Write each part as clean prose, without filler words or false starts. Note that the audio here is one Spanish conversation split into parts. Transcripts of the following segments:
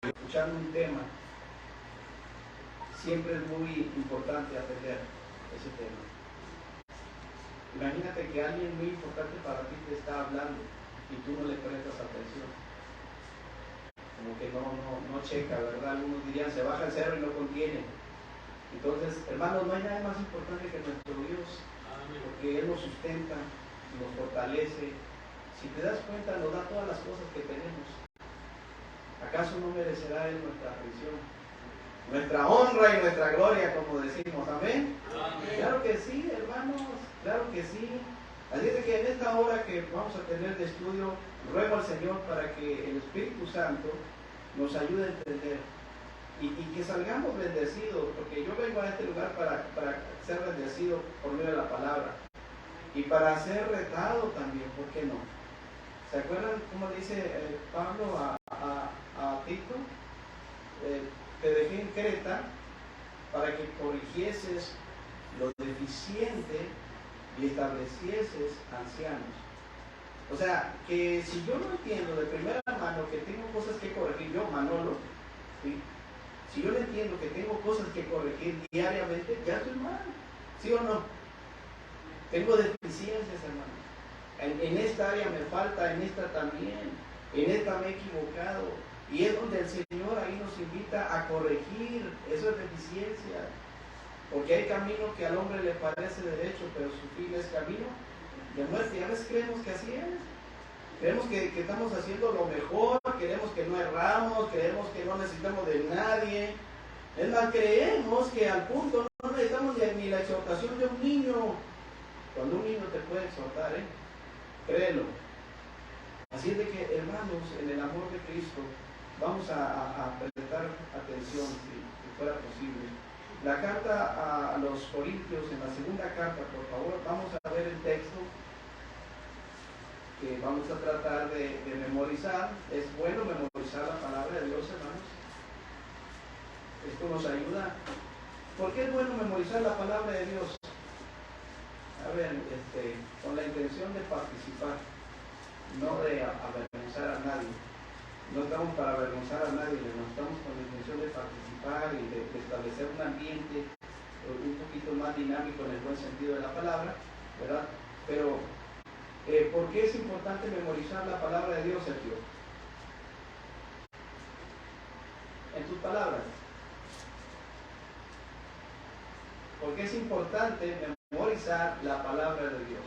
escuchando un tema, siempre es muy importante atender ese tema. Imagínate que alguien muy importante para ti te está hablando y tú no le prestas atención. Como que no checa, ¿verdad? Algunos dirían, se baja el cerro y no contiene. Entonces, hermanos, no hay nada más importante que nuestro Dios, porque Él nos sustenta, nos fortalece. Si te das cuenta, nos da todas las cosas que tenemos. ¿Acaso no merecerá Él nuestra atención? Nuestra honra y nuestra gloria, como decimos. ¿Amén? Amén. Claro que sí, hermanos, claro que sí. Así es que en esta hora que vamos a tener de estudio, ruego al Señor para que el Espíritu Santo nos ayude a entender y que salgamos bendecidos, porque yo vengo a este lugar para ser bendecido por medio de la palabra y para ser retado también, ¿por qué no? ¿Se acuerdan cómo dice Pablo a Tito? Te dejé en Creta para que corrigieses lo deficiente y establecieses ancianos. O sea, que si yo no entiendo de primera mano que tengo cosas que corregir, yo, Manolo, ¿sí? Si yo no entiendo que tengo cosas que corregir diariamente, ya estoy mal, ¿sí o no? Tengo deficiencias, hermano. En esta área me falta, en esta también, en esta me he equivocado. Y es donde el Señor ahí nos invita a corregir esas deficiencias. Porque hay camino que al hombre le parece derecho, pero su fin es camino de muerte. Y a veces creemos que así es. Creemos que estamos haciendo lo mejor, creemos que no erramos, creemos que no necesitamos de nadie. Es más, creemos que al punto no necesitamos ni la exhortación de un niño. Cuando un niño te puede exhortar, créelo. Así es de que, hermanos, en el amor de Cristo, vamos a prestar atención, si fuera posible. La carta a los Corintios, en la segunda carta, por favor, vamos a ver el texto que vamos a tratar de memorizar. Es bueno memorizar la palabra de Dios, hermanos. Esto nos ayuda. ¿Por qué es bueno memorizar la palabra de Dios? A ver, con la intención de participar, no de avergonzar a nadie. No estamos para avergonzar a nadie, no estamos con la intención de participar y de establecer un ambiente un poquito más dinámico en el buen sentido de la palabra, ¿verdad? Pero, ¿por qué es importante memorizar la palabra de Dios, Sergio? En tus palabras. ¿Por qué es importante memorizar la palabra de Dios?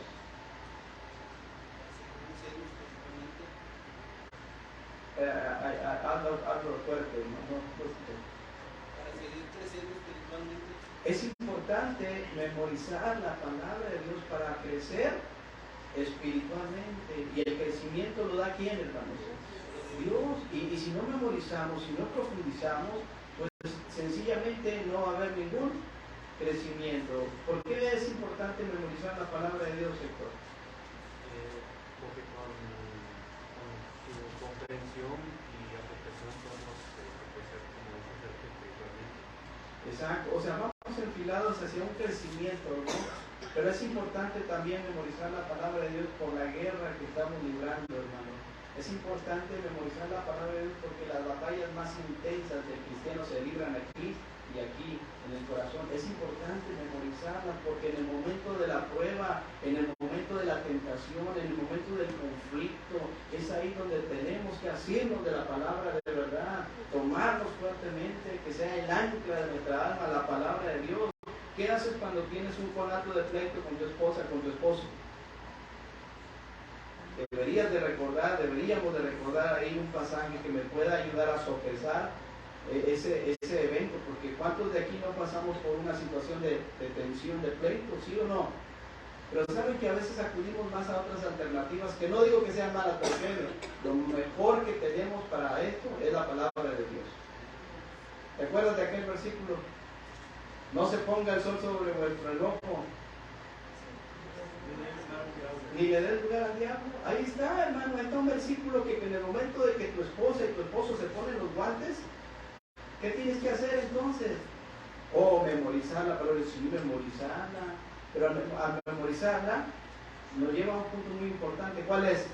Hazlo fuerte, no. Para seguir creciendo espiritualmente. Es importante memorizar la palabra de Dios para crecer espiritualmente. Y el crecimiento lo da ¿quién, hermanos? Dios. Y si no memorizamos, si no profundizamos, pues sencillamente no va a haber ningún crecimiento. ¿Por qué es importante memorizar la palabra de Dios, Héctor? Porque con tu comprensión y aplicación podemos crecer, como dice, espiritualmente. Exacto, o sea, vamos enfilados hacia un crecimiento, ¿no? Pero es importante también memorizar la palabra de Dios por la guerra que estamos librando, hermano. Es importante memorizar la palabra de Dios porque las batallas más intensas del cristiano se libran aquí y aquí, en el corazón. Es importante memorizarla porque en el momento de la prueba, en el momento de la tentación, en el momento del conflicto, es ahí donde tenemos que hacernos de la palabra de verdad, tomarnos fuertemente, que sea el ancla de nuestra alma, la palabra de Dios. ¿Qué haces cuando tienes un conato de pleito con tu esposa, con tu esposo? Deberíamos de recordar ahí un pasaje que me pueda ayudar a sopesar ese evento, porque ¿cuántos de aquí no pasamos por una situación de tensión, de pleito, sí o no? Pero saben que a veces acudimos más a otras alternativas, que no digo que sean malas, porque lo mejor que tenemos para esto es la palabra de Dios. ¿Te acuerdas de aquel versículo? No se ponga el sol sobre vuestro enojo, ni le des lugar al diablo. Ahí está, hermano, ahí está un versículo que en el momento de que tu esposa y tu esposo se ponen los guantes, ¿qué tienes que hacer entonces? Memorizarla, pero sí, memorizarla. Pero al memorizarla, nos lleva a un punto muy importante. ¿Cuál es?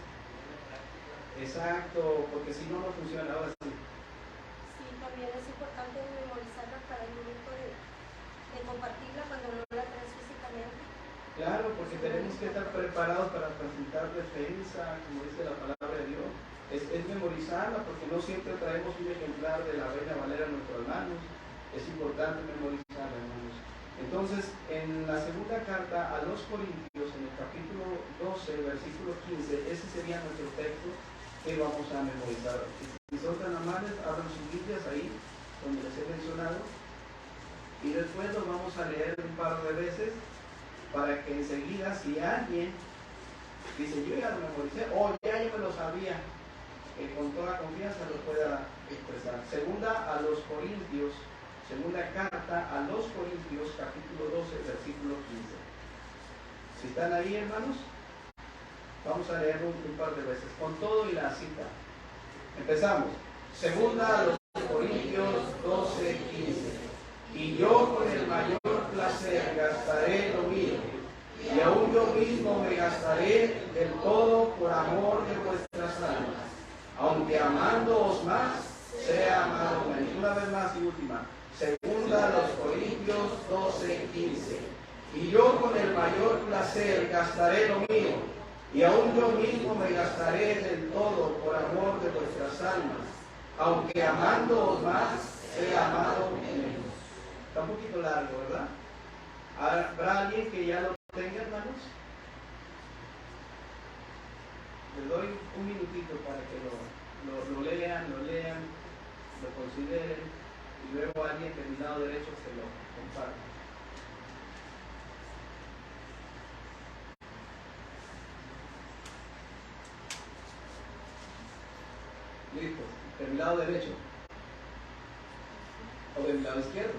Exacto, porque si no, no funciona. Ahora sí. Claro, porque tenemos que estar preparados para presentar defensa, como dice la palabra de Dios. Es memorizarla, porque no siempre traemos un ejemplar de la Reina Valera en nuestras manos. Es importante memorizarla, hermanos. Entonces, en la segunda carta a los Corintios, en el capítulo 12, versículo 15, ese sería nuestro texto que vamos a memorizar. Si son tan amables, abran sus Biblias ahí, donde les he mencionado. Y después lo vamos a leer un par de veces, para que enseguida, si alguien dice, yo ya lo memoricé, o ya yo me lo sabía, que con toda confianza lo pueda expresar. Segunda a los Corintios, segunda carta a los Corintios, capítulo 12, versículo 15. Si están ahí, hermanos, vamos a leerlo un par de veces, con todo y la cita. Empezamos. Segunda a los Corintios 12, 15. Y yo con el mayor placer gastaré lo mío, y aún yo mismo me gastaré del todo por amor de vuestras almas, aunque amándoos más, sea amado menos. Una vez más y última. Segunda a los Corintios 12, 15. Y yo con el mayor placer gastaré lo mío, y aún yo mismo me gastaré del todo por amor de vuestras almas, aunque amándoos más, sea amado menos. Está un poquito largo, ¿verdad? ¿Habrá alguien que ya lo tenga, hermanos? Les doy un minutito para que lo lean, lo consideren, y luego alguien de mi lado derecho se lo comparta. Listo. ¿De mi lado derecho? ¿O de mi lado izquierdo?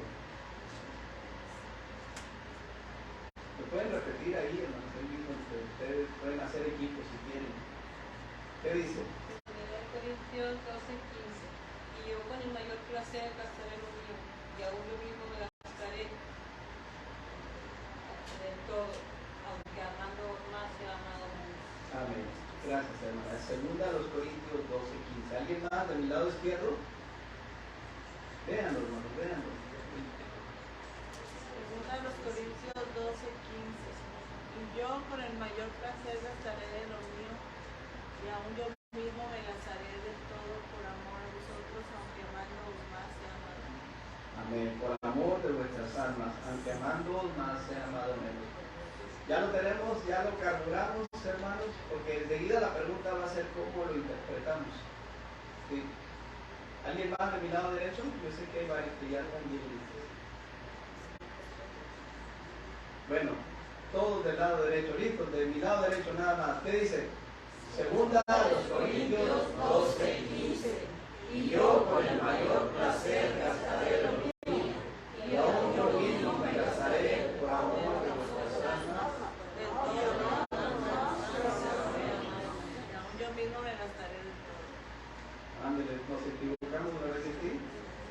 Lo pueden repetir ahí, hermanos, ahí mismo entre ustedes, pueden hacer equipo si quieren. ¿Qué dice? 1 Corintios 12:15. Y yo con el mayor placer gastaré lo mío, y aún yo mismo me gastaré del todo, aunque amando más sea amado menos. Amén. Gracias, hermana. Segunda a los Corintios 12:15. ¿Alguien más de mi lado izquierdo? Véanlo, hermanos, véanlo. Segunda a los Corintios 12:15. Y yo con el mayor placer gastaré de lo mío, y aún yo mismo me gastaré del todo por amor a vosotros, aunque amándoos más sea amado menos. Amén. Por amor de vuestras almas, aunque amándoos más sea amado menos. Ya lo tenemos, ya lo carburamos, hermanos, porque enseguida la pregunta va a ser cómo lo interpretamos. ¿Sí? ¿Alguien más de mi lado derecho? Yo sé que hay varios que ya están bien listos. Bueno, todos del lado derecho, listos, de mi lado derecho nada más. ¿Qué dice? Segunda a los Corintios 12:15. Y yo con el mayor placer gastaré lo mío, y aún yo mismo me gastaré por amor de vuestras almas. Yo mismo me gastaré del todo. Ándale, nos equivocamos una vez en ti.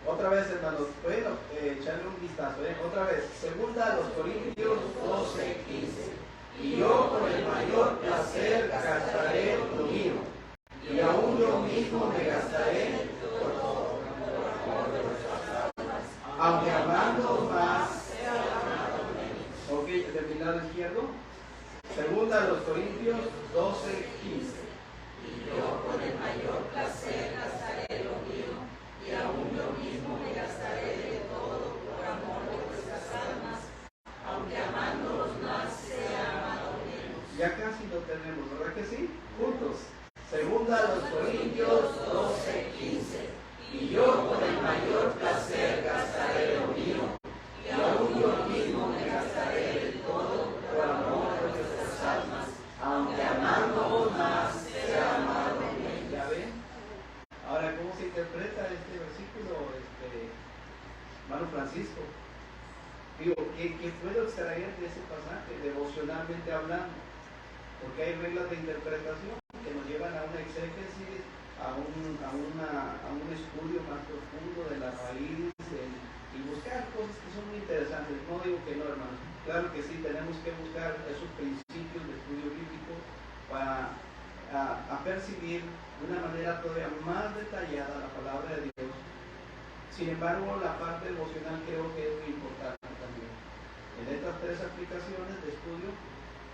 Otra vez, hermanos, bueno, echarle un vistazo, otra vez. Segunda a los Corintios 12:15. Y yo con el mayor placer gastaré lo mío, y aún yo mismo me gastaré por amor de vuestras almas, aunque amando más sea amado menos. Ok, de mi lado izquierdo. Segunda a los Corintios 12:15. Y yo con el mayor placer gastaré lo mío, y aún yo mismo me gastaré de todo por amor de vuestras almas, aunque amándolos más sea amado menos. Ya casi lo tenemos, ¿verdad que sí? Juntos. Segunda a los Corintios 12:15. Y yo con el mayor placer gastaré lo mío, y aún yo mismo me gastaré de todo por amor de vuestras almas, aunque amándoos más sea amado menos. ¿Ya ven? Ahora, ¿cómo se interpreta este versículo, hermano Francisco? Digo, ¿qué puedo extraer de ese pasaje, devocionalmente hablando? Porque hay reglas de interpretación que nos llevan a una exégesis, a un estudio más profundo de la raíz y buscar cosas que son muy interesantes. No digo que no, hermanos. Claro que sí, tenemos que buscar esos principios de estudio bíblico para percibir de una manera todavía más detallada la palabra de Dios. Sin embargo, la parte emocional creo que es muy importante también. En estas tres aplicaciones de estudio,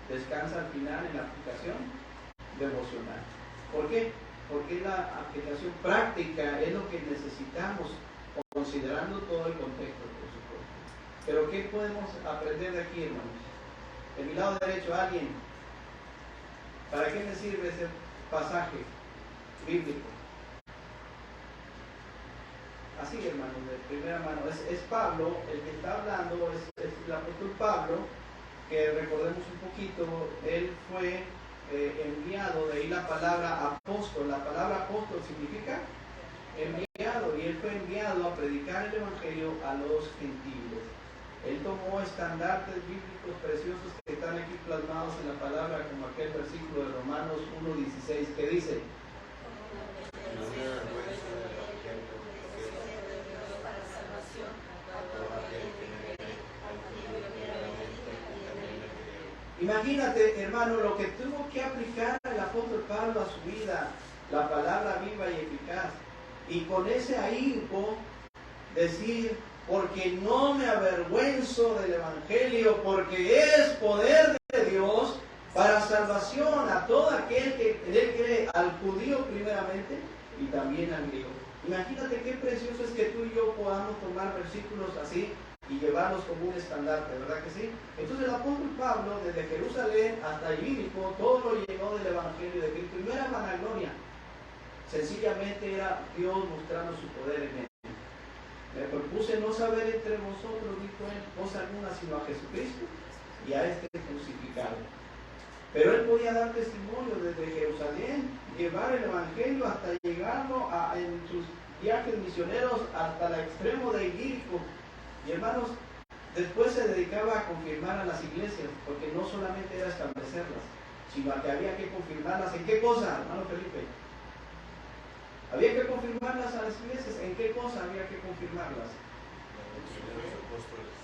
descansa al final en la aplicación devocional. ¿Por qué? Porque la aplicación práctica es lo que necesitamos, considerando todo el contexto, por supuesto. Pero ¿qué podemos aprender de aquí, hermanos? De mi lado derecho, alguien, ¿para qué me sirve ese pasaje bíblico? Así, hermanos, de primera mano, es Pablo el que está hablando, es el apóstol Pablo, que recordemos un poquito, él fue enviado, de ahí la palabra apóstol. La palabra apóstol significa enviado, y él fue enviado a predicar el evangelio a los gentiles. Él tomó estandartes bíblicos preciosos que están aquí plasmados en la palabra, como aquel versículo de Romanos 1:16 que dice: imagínate, hermano, lo que tuvo que aplicar el apóstol Pablo a su vida, la palabra viva y eficaz, y con ese ahínco decir: porque no me avergüenzo del evangelio, porque es poder de Dios para salvación a todo aquel que en él cree, al judío primeramente y también al griego. Imagínate qué precioso es que tú y yo podamos tomar versículos así y llevarlos como un estandarte, ¿verdad que sí? Entonces el apóstol Pablo, desde Jerusalén hasta Ilírico, todo lo llenó del evangelio de Cristo, y no era vanagloria, sencillamente era Dios mostrando su poder en él. Me propuse no saber entre vosotros, dijo él, cosa alguna sino a Jesucristo y a este crucificado. Pero él podía dar testimonio desde Jerusalén, llevar el evangelio hasta llegarlo en sus viajes misioneros hasta el extremo de Ilírico. Y hermanos, después se dedicaba a confirmar a las iglesias, porque no solamente era establecerlas, sino a que había que confirmarlas. ¿En qué cosa, hermano Felipe? Había que confirmarlas a las iglesias. ¿En qué cosa había que confirmarlas?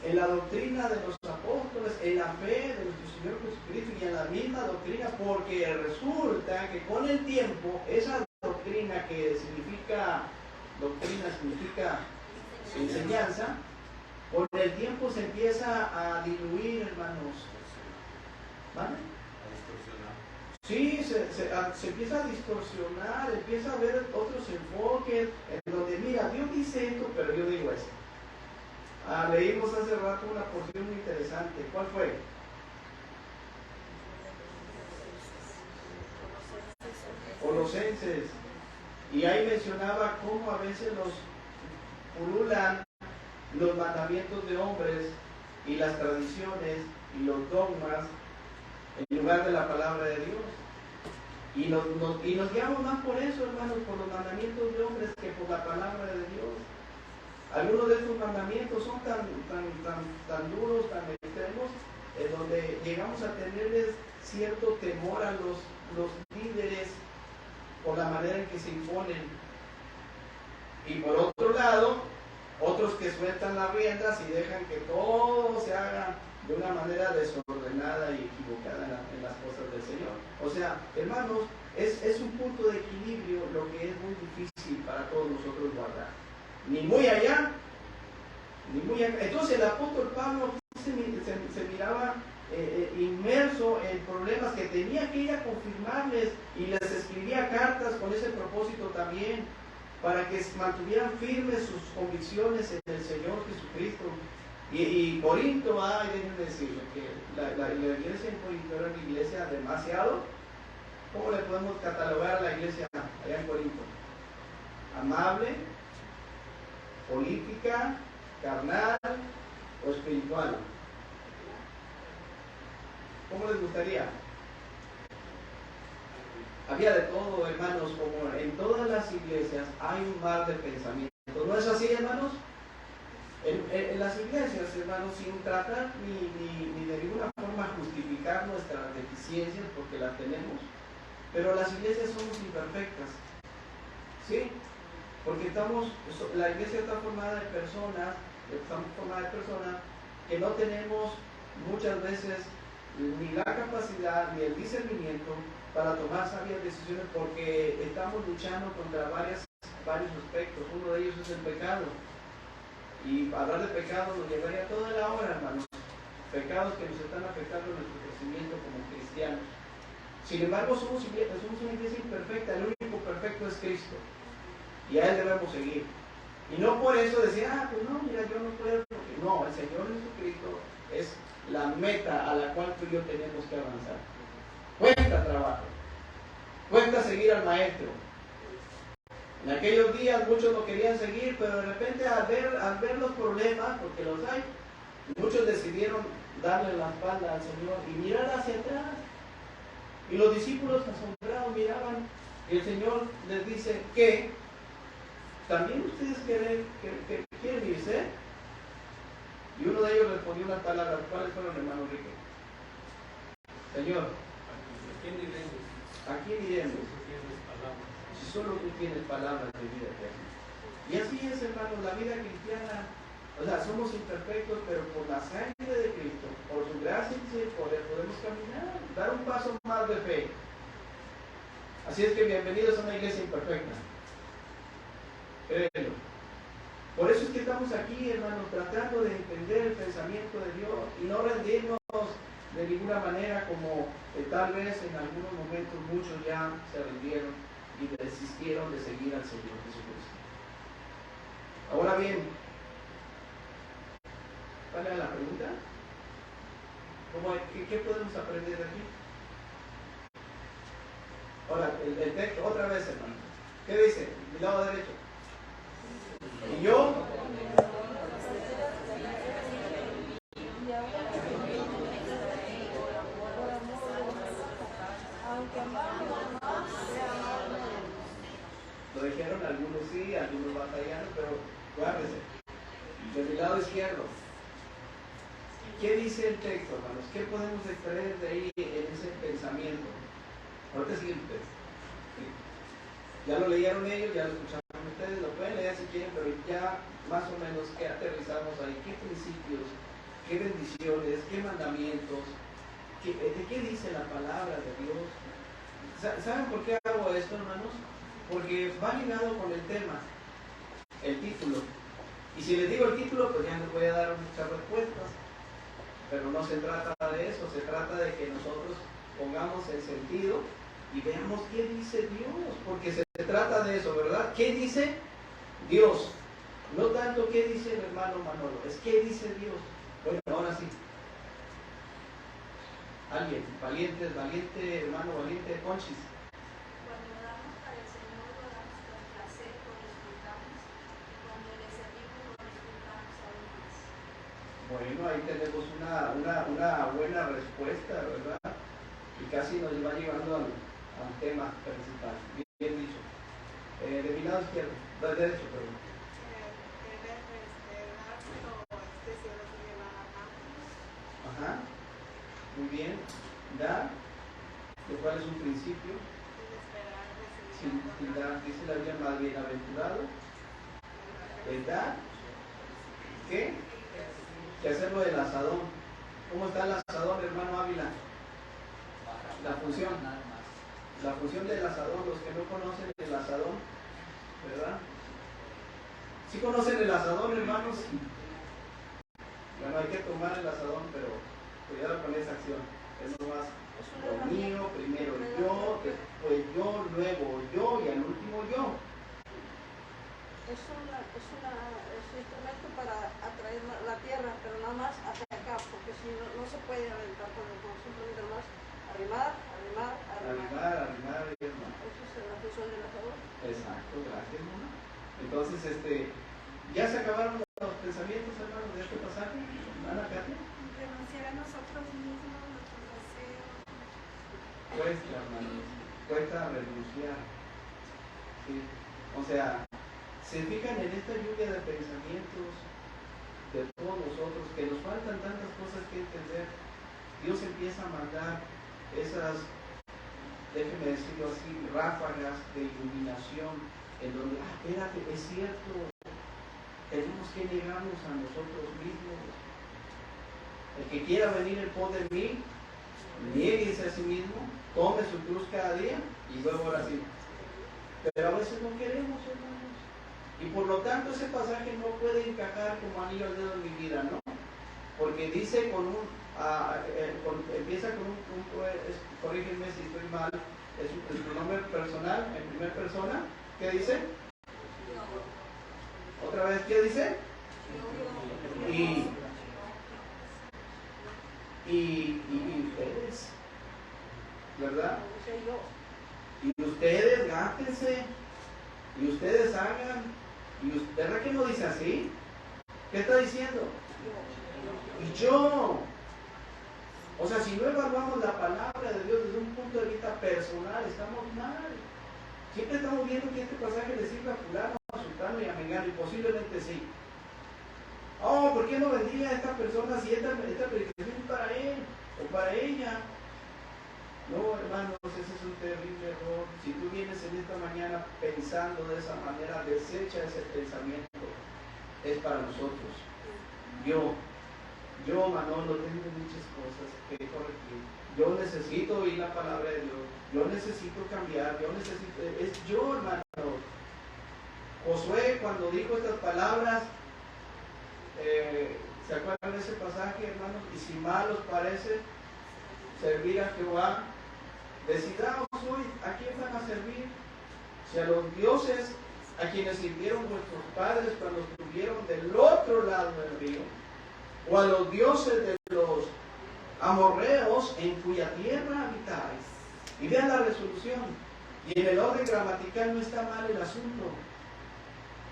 En la doctrina de los apóstoles, en la fe de nuestro Señor Jesucristo y en la misma doctrina, porque resulta que con el tiempo esa doctrina, que significa enseñanza, con el tiempo se empieza a diluir, hermanos. ¿Vale? Sí, se empieza a distorsionar, empieza a haber otros enfoques, en donde, mira, Dios dice esto, pero yo digo esto. Leímos hace rato una porción muy interesante. ¿Cuál fue? Colosenses. Y ahí mencionaba cómo a veces los pululan los mandamientos de hombres y las tradiciones y los dogmas en lugar de la palabra de Dios. Y nos guiamos más por eso, hermanos, por los mandamientos de hombres que por la palabra de Dios. Algunos de estos mandamientos son tan duros, tan extremos, en donde llegamos a tenerles cierto temor a los líderes por la manera en que se imponen. Y por otro lado, otros que sueltan las riendas y dejan que todo se haga de una manera desordenada y equivocada en las cosas del Señor. O sea, hermanos, es un punto de equilibrio lo que es muy difícil para todos nosotros guardar. Ni muy allá, ni muy acá. Entonces el apóstol Pablo se miraba inmerso en problemas que tenía que ir a confirmarles, y les escribía cartas con ese propósito también, para que mantuvieran firmes sus convicciones en el Señor Jesucristo. Y Corinto, déjenme decirle que la iglesia en Corinto era una iglesia demasiado, ¿cómo le podemos catalogar a la iglesia allá en Corinto? Amable, política, carnal o espiritual. ¿Cómo les gustaría? Había de todo, hermanos, como en todas las iglesias hay un mar de pensamiento. ¿No es así, hermanos? En las iglesias, hermanos, sin tratar ni de ninguna forma justificar nuestras deficiencias, porque las tenemos, pero las iglesias somos imperfectas, ¿sí? Porque la iglesia está formada de personas, que no tenemos muchas veces ni la capacidad ni el discernimiento para tomar sabias decisiones, porque estamos luchando contra varios aspectos. Uno de ellos es el pecado. Y hablar de pecado nos llevaría toda la hora, hermanos. pecados que nos están afectando en nuestro crecimiento como cristianos. Sin embargo, somos una iglesia imperfecta, el único perfecto es Cristo, y a Él debemos seguir. Y no por eso decir, pues no, mira, yo no puedo, porque no, el Señor Jesucristo es la meta a la cual tú y yo tenemos que avanzar. Cuesta trabajo, cuesta seguir al Maestro. En aquellos días muchos lo querían seguir, pero de repente al ver los problemas, porque los hay, muchos decidieron darle la espalda al Señor y mirar hacia atrás. Y los discípulos asombrados miraban, y el Señor les dice, ¿qué? ¿También ustedes quieren irse? Y uno de ellos respondió unas palabras. ¿Cuáles fueron, hermano Enrique? Señor, ¿a quién iremos? Si solo tú tienes palabras de vida eterna. Y así es, hermano, la vida cristiana. O sea, somos imperfectos, pero por la sangre de Cristo, por su gracia y su poder, podemos caminar, dar un paso más de fe. Así es que bienvenidos a una iglesia imperfecta. Créelo. Por eso es que estamos aquí, hermanos, tratando de entender el pensamiento de Dios y no rendirnos de ninguna manera como tal vez en algunos momentos muchos ya se rindieron y desistieron de seguir al Señor Jesucristo. Ahora bien, ¿cuál era la pregunta? ¿Qué podemos aprender de aquí? Ahora, el texto, otra vez, hermano. ¿Qué dice? Mi lado derecho. Y yo, lo dijeron algunos sí, algunos batallaron, pero guárdese. De mi lado izquierdo, ¿qué dice el texto, hermanos? ¿Qué podemos extraer de ahí en ese pensamiento? Ahorita sigue el texto. Ya lo leyeron ellos, ya lo escucharon ustedes, lo pueden leer si quieren, pero ya más o menos qué aterrizamos ahí, qué principios, qué bendiciones, qué mandamientos, de qué dice la palabra de Dios. ¿Saben por qué hago esto, hermanos? Porque va ligado con el tema, el título. Y si les digo el título, pues ya les voy a dar muchas respuestas. Pero no se trata de eso, se trata de que nosotros pongamos el sentido y veamos qué dice Dios, porque se trata de eso, ¿verdad? ¿Qué dice Dios? No tanto qué dice el hermano Manolo, es qué dice Dios. Bueno, ahora sí. Alguien, valiente, hermano, valiente, Conchis. Cuando damos para el Señor, lo damos con placer, lo disfrutamos, y cuando le servimos, lo disfrutamos aún más. Bueno, ahí tenemos una buena respuesta, ¿verdad? Y casi nos va llevando al tema principal. Bien dicho. De mi lado izquierdo, derecho, perdón. Ajá. Muy bien. Dar, lo cual es un principio. Sin dar, dice la Biblia, más bienaventurado. Dar, ¿qué? Que hacerlo del asadón. ¿Cómo está el asadón, hermano Ávila? La función. La función del asadón, los que no conocen el asadón, ¿verdad? ¿Sí conocen el asadón, hermanos? Bueno, hay que tomar el asadón, pero cuidado con esa acción. Es nomás lo mío, primero yo, después yo, luego yo y al último yo. Es un instrumento para atraer la tierra, pero nada más hacia acá, porque si no se puede aventar con el conjunto, simplemente nada más arrimar. Arrimar, hermano. Esa es la función del asador. Exacto, gracias, hermano. Entonces, ¿ya se acabaron los pensamientos, hermanos, de este pasaje? Ana Katia. Renunciar a nosotros mismos, nuestros deseos. Cuesta, hermanos, cuesta renunciar. ¿Sí? O sea, se fijan en esta lluvia de pensamientos de todos nosotros, que nos faltan tantas cosas que entender. Dios empieza a mandar esas, déjenme decirlo así, ráfagas de iluminación, en donde, espérate, es cierto, tenemos que negarnos a nosotros mismos. El que quiera venir en pos de mí, niéguese a sí mismo, tome su cruz cada día, y luego ahora sí. Pero a veces no queremos, hermanos. Y por lo tanto ese pasaje no puede encajar como anillo al dedo en mi vida, ¿no? porque dice empieza con corrígeme si estoy mal, es el pronombre personal en primera persona. ¿Qué dice? Otra vez, ¿qué dice? Y ustedes, ¿verdad? Y ustedes gástense, y ustedes hagan, ¿verdad que no dice así? ¿Qué está diciendo? Y yo. O sea, si no evaluamos la palabra de Dios desde un punto de vista personal, estamos mal. Siempre estamos viendo que este pasaje le sirve a fulano, a sultano y a mengano, y posiblemente sí. Oh, ¿por qué no bendiga a esta persona si esta predicación es para él o para ella? No, hermanos, ese es un terrible error. Si tú vienes en esta mañana pensando de esa manera, desecha ese pensamiento. Es para nosotros. Yo, Manolo, tengo muchas cosas que corregir. Yo necesito oír la palabra de Dios. Yo necesito cambiar. Es yo, hermano. Josué, cuando dijo estas palabras, ¿se acuerdan de ese pasaje, hermanos? Y si mal os parece servir a Jehová, decidaos hoy a quién van a servir. Si a los dioses a quienes sirvieron vuestros padres cuando estuvieron del otro lado del río, o a los dioses de los amorreos en cuya tierra habitáis. Y vean la resolución. Y en el orden gramatical no está mal el asunto,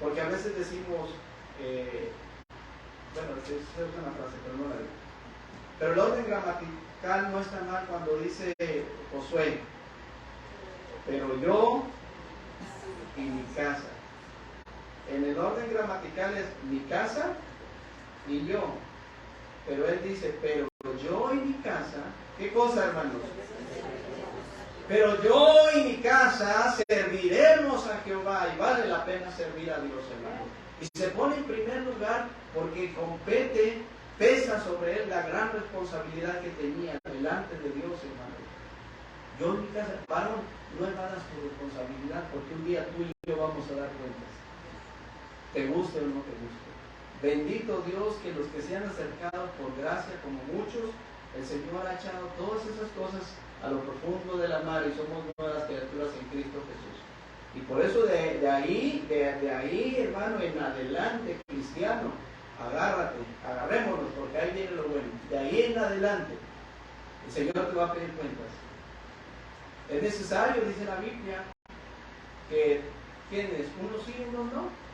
porque a veces decimos, bueno, es una frase, pero no la digo. Pero el orden gramatical no está mal cuando dice Josué, pero yo y mi casa. En el orden gramatical es mi casa y yo. Pero él dice, pero yo y mi casa, ¿qué cosa, hermanos? Pero yo y mi casa serviremos a Jehová, y vale la pena servir a Dios, hermanos. Y se pone en primer lugar porque pesa sobre él la gran responsabilidad que tenía delante de Dios, hermanos. Yo en mi casa, varón, no evadas tu responsabilidad, porque un día tú y yo vamos a dar cuentas. Te guste o no te guste. Bendito Dios que los que se han acercado por gracia, como muchos, el Señor ha echado todas esas cosas a lo profundo de la mar y somos nuevas criaturas en Cristo Jesús. Y por eso de ahí, hermano, en adelante, cristiano, agarrémonos, porque ahí viene lo bueno. De ahí en adelante, el Señor te va a pedir cuentas. Es necesario, dice la Biblia, que, ¿quiénes? Unos sí, unos no.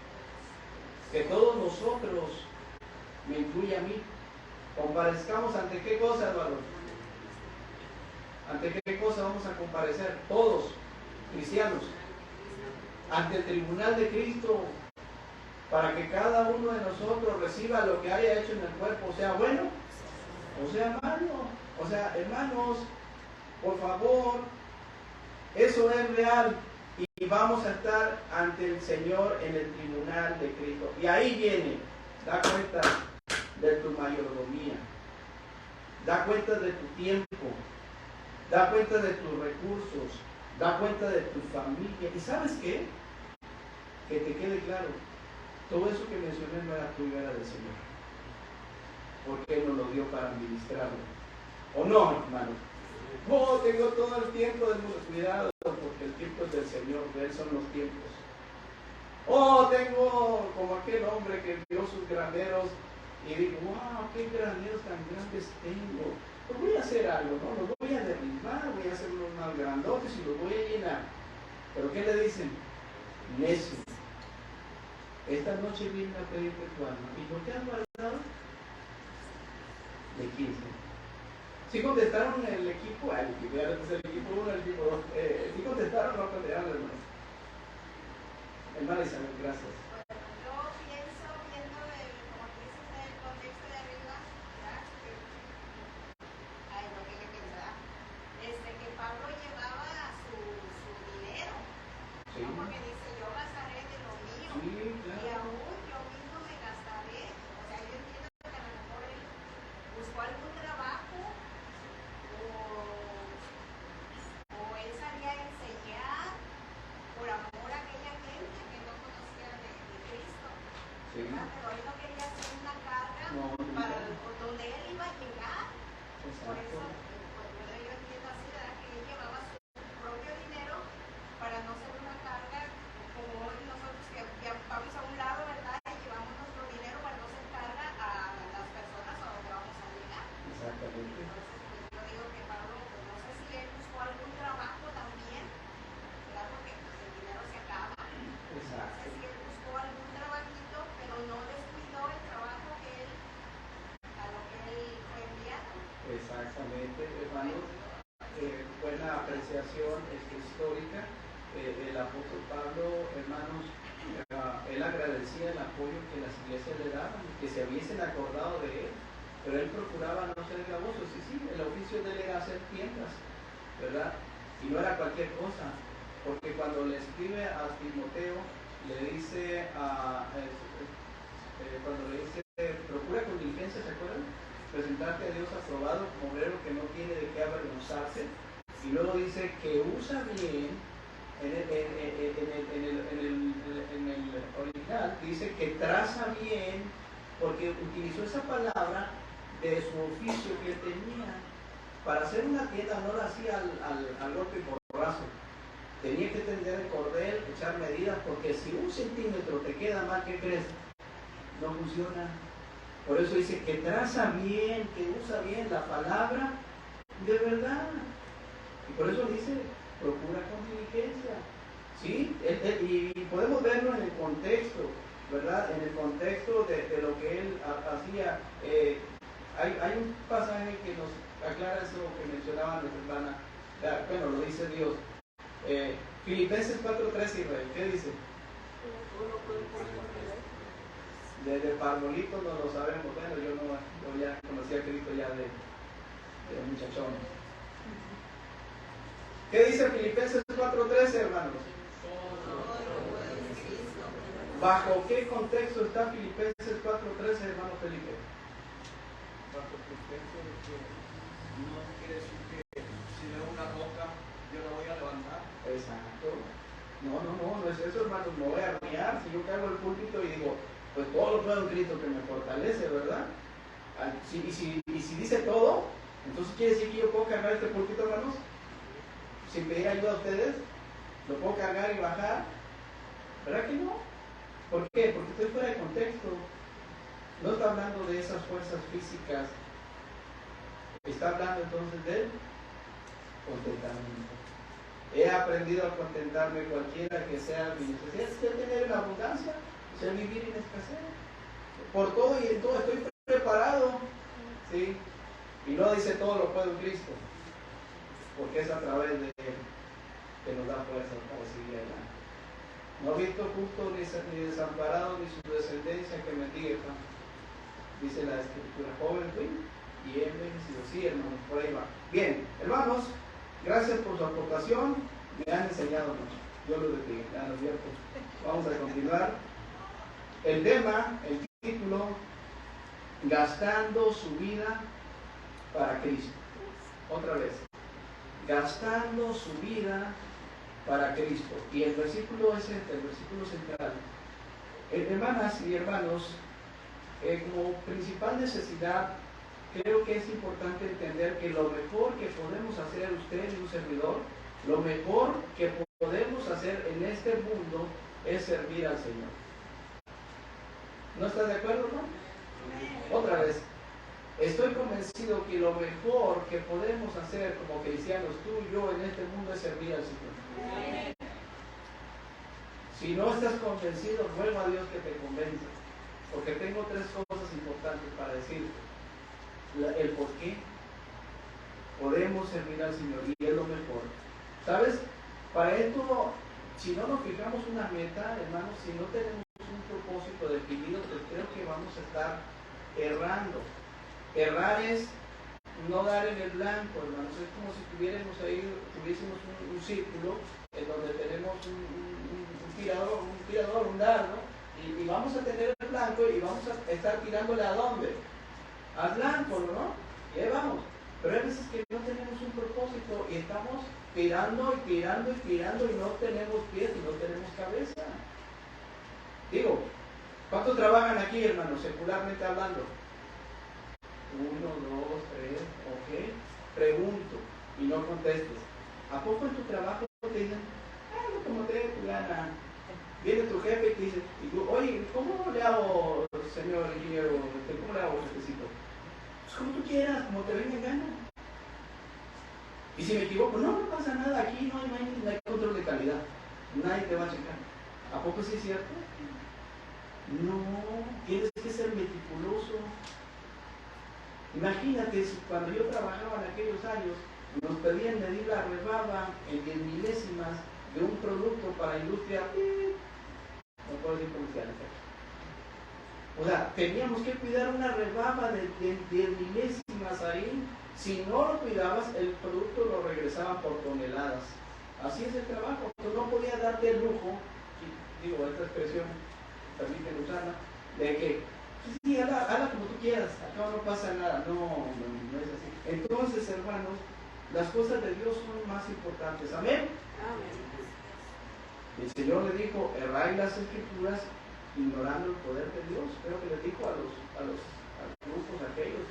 Que todos nosotros, me incluye a mí, comparezcamos ante qué cosa, hermano. ¿Ante qué cosa vamos a comparecer? Todos, cristianos, ante el tribunal de Cristo, para que cada uno de nosotros reciba lo que haya hecho en el cuerpo, sea bueno o sea malo. O sea, hermanos, por favor, eso es real. Y vamos a estar ante el Señor en el tribunal de Cristo. Y ahí viene, da cuenta de tu mayordomía, da cuenta de tu tiempo, da cuenta de tus recursos, da cuenta de tu familia. ¿Y sabes qué? Que te quede claro, todo eso que mencioné no era tuyo, era del Señor. Porque Él nos lo dio para administrarlo. ¿O no, hermano? Oh, tengo todo el tiempo del mundo. Cuidado, porque el tiempo es del Señor, de Él son los tiempos. Oh, tengo como aquel hombre que vio sus graneros y dijo, wow, qué graneros tan grandes tengo. Pues voy a hacer algo, ¿no? Los voy a derribar, voy a hacer unos más grandotes y los voy a llenar. ¿Pero qué le dicen? Necio. Esta noche viene a pedirte tu alma. ¿Y por qué has guardado? De 15. ¿Sí contestaron el equipo? El equipo 1, el equipo 2. ¿Sí contestaron o no contestaron, hermano? Hermana Isabel, gracias. Yo pienso, viendo como dices, el contexto de arriba, ¿verdad? Ay, lo que pensaba. Que Pablo llevaba su dinero. Sí. ¿No? Porque dice, yo gastaré de lo mío. Sí, claro. Y aún yo mismo me gastaré. O sea, yo entiendo que a lo mejor él buscó algún trabajo o él salía a enseñar por amor a aquella gente que no conocía de él no quería hacer una carga No, nunca. para donde él iba a llegar. Por eso, Exacto. yo entiendo así, ¿verdad? Que él llevaba su propio dinero para no ser una carga como hoy nosotros que ya vamos a un lado, ¿verdad? Y llevamos nuestro dinero para no ser carga a las personas a donde vamos a llegar. Exactamente. Entonces, pues, yo digo que Pablo, pues, no sé si él buscó algún trabajo también, ¿verdad? Porque pues, el dinero se acaba. No sé Exacto. si él buscó algún trabajito, pero no descuidó el trabajo que él, a lo que él fue enviado. Exactamente, hermanos. Buena apreciación histórica. El apóstol Pablo, hermanos, él agradecía el apoyo que las iglesias le daban, que se hubiesen acordado de él, pero él procuraba no ser gravoso. Sí, el oficio de él era hacer tiendas, ¿verdad? Y no era cualquier cosa, porque cuando le escribe a Timoteo, le dice, cuando le dice, procura con diligencia, ¿se acuerdan? Presentarte a Dios aprobado como obrero que no tiene de qué avergonzarse. Y luego dice que usa bien, en el original dice que traza bien, porque utilizó esa palabra de su oficio que tenía. Para hacer una tienda no la hacía al golpe y porrazo. Tenía que tender el cordel, echar medidas, porque si 1 centímetro te queda mal, ¿qué crees? No funciona. Por eso dice que traza bien, que usa bien la palabra de verdad. Y por eso dice, procura con diligencia. ¿Sí? Y podemos verlo en el contexto, ¿verdad? En el contexto de lo que él hacía. Hay un pasaje que nos aclara eso que mencionaba nuestra hermana. Bueno, lo dice Dios. Filipenses 4:3, Israel, ¿qué dice? De Parbolito no lo sabemos. Bueno, yo ya conocí a Cristo ya de muchachón. ¿Qué dice Filipenses 4:13, hermanos? ¿Bajo qué contexto está Filipenses 4:13, hermano Felipe? Bajo el contexto de que no quiere decir que si veo una roca yo la voy a levantar. Exacto. No es eso, hermanos. Me voy a arrear si yo cargo el púlpito y digo, pues todo lo puedo en Cristo que me fortalece, ¿verdad? Y si dice todo, entonces quiere decir que yo puedo cargar este púlpito, hermanos, sin pedir ayuda a ustedes. Lo puedo cargar y bajar. ¿Verdad que no? ¿Por qué? Porque estoy fuera de contexto. No está hablando de esas fuerzas físicas. Está hablando entonces del contentamiento. He aprendido a contentarme cualquiera que sea mi necesidad. Sé tener en abundancia, sé vivir en escasez. Por todo y en todo estoy preparado. ¿Sí? Y no dice todo lo puedo en Cristo, porque es a través de Él que nos da fuerza para seguir adelante. No he visto justo ni desamparado ni su descendencia que mendigue pan. Dice la Escritura, joven fui y he envejecido. Sí, hermanos, por ahí va. Bien, hermanos, gracias por su aportación. Me han enseñado mucho. Dios los bendiga. Vamos a continuar. El tema, el título, gastando su vida para Cristo. Otra vez, gastando su vida para Cristo. Y el versículo es el versículo central. Hermanas y hermanos, como principal necesidad, creo que es importante entender que lo mejor que podemos hacer usted y un servidor, lo mejor que podemos hacer en este mundo es servir al Señor. ¿No estás de acuerdo, no? Otra vez, estoy convencido que lo mejor que podemos hacer como cristianos, tú y yo, en este mundo es servir al Señor. Si no estás convencido, ruego a Dios que te convenza, porque tengo 3 cosas importantes para decirte. El por qué podemos servir al Señor y es lo mejor. ¿Sabes? Para esto, si no nos fijamos una meta, hermanos, si no tenemos un propósito definido, pues creo que vamos a estar errando. Errar es no dar en el blanco, hermanos. Es como si tuviésemos un círculo en donde tenemos un tirador, un dardo, y vamos a tener el blanco y vamos a estar tirándole ¿a dónde? Al blanco, ¿no? Y ahí vamos. Pero hay veces que no tenemos un propósito y estamos tirando y no tenemos pies y no tenemos cabeza. Digo, ¿Cuántos trabajan aquí, hermanos, secularmente hablando? 1, 2, 3, ok. Pregunto y no contestes. ¿A poco en tu trabajo te dicen, como te dé tu gana? Viene tu jefe y te dice, y tú, oye, ¿cómo le hago, señor ingeniero? ¿Cómo le hago, jefecito? Pues como tú quieras, como te venga en gana. Y si me equivoco, no pasa nada, aquí no hay control de calidad. Nadie te va a checar. ¿A poco sí es cierto? No, tienes que ser meticuloso. Imagínate, si cuando yo trabajaba en aquellos años, nos pedían medir la rebaba en 10 milésimas de un producto para industria, no puedo decir comerciales. O sea, teníamos que cuidar una rebaba de 10 milésimas ahí. Si no lo cuidabas, el producto lo regresaban por toneladas. Así es el trabajo. Tú no podías darte el lujo, digo, esta expresión, permíteme usarla, de que sí, hazla como tú quieras, acá no pasa nada. No es así. Entonces, hermanos, las cosas de Dios son más importantes. Amén. El Señor le dijo, erráis las escrituras ignorando el poder de Dios. Creo que le dijo a los grupos aquellos,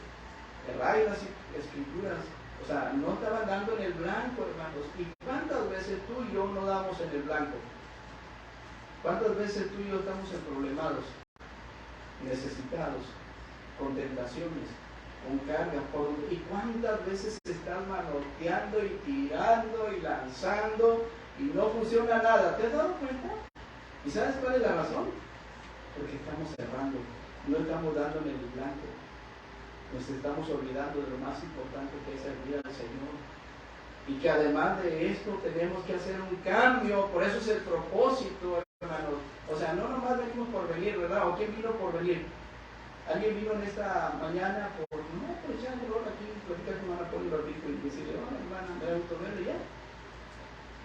erráis las escrituras. O sea, no estaban dando en el blanco, hermanos. ¿Y cuántas veces tú y yo no damos en el blanco? ¿Cuántas veces tú y yo estamos emproblemados, necesitados, con tentaciones, con cargas? ¿Y cuántas veces estás manoteando y tirando y lanzando y no funciona nada? ¿Te has dado cuenta? ¿Y sabes cuál es la razón? Porque estamos cerrando, no estamos dando en el blanco. Nos estamos olvidando de lo más importante que es servir al Señor. Y que además de esto tenemos que hacer un cambio. Por eso es el propósito, hermanos. O sea, no nomás venimos por venir, ¿verdad? ¿O quién vino por venir? ¿Alguien vino en esta mañana por echar un rol aquí, platicar con hermana Poli Barbito y decirle, hermana, me da gusto verle ya?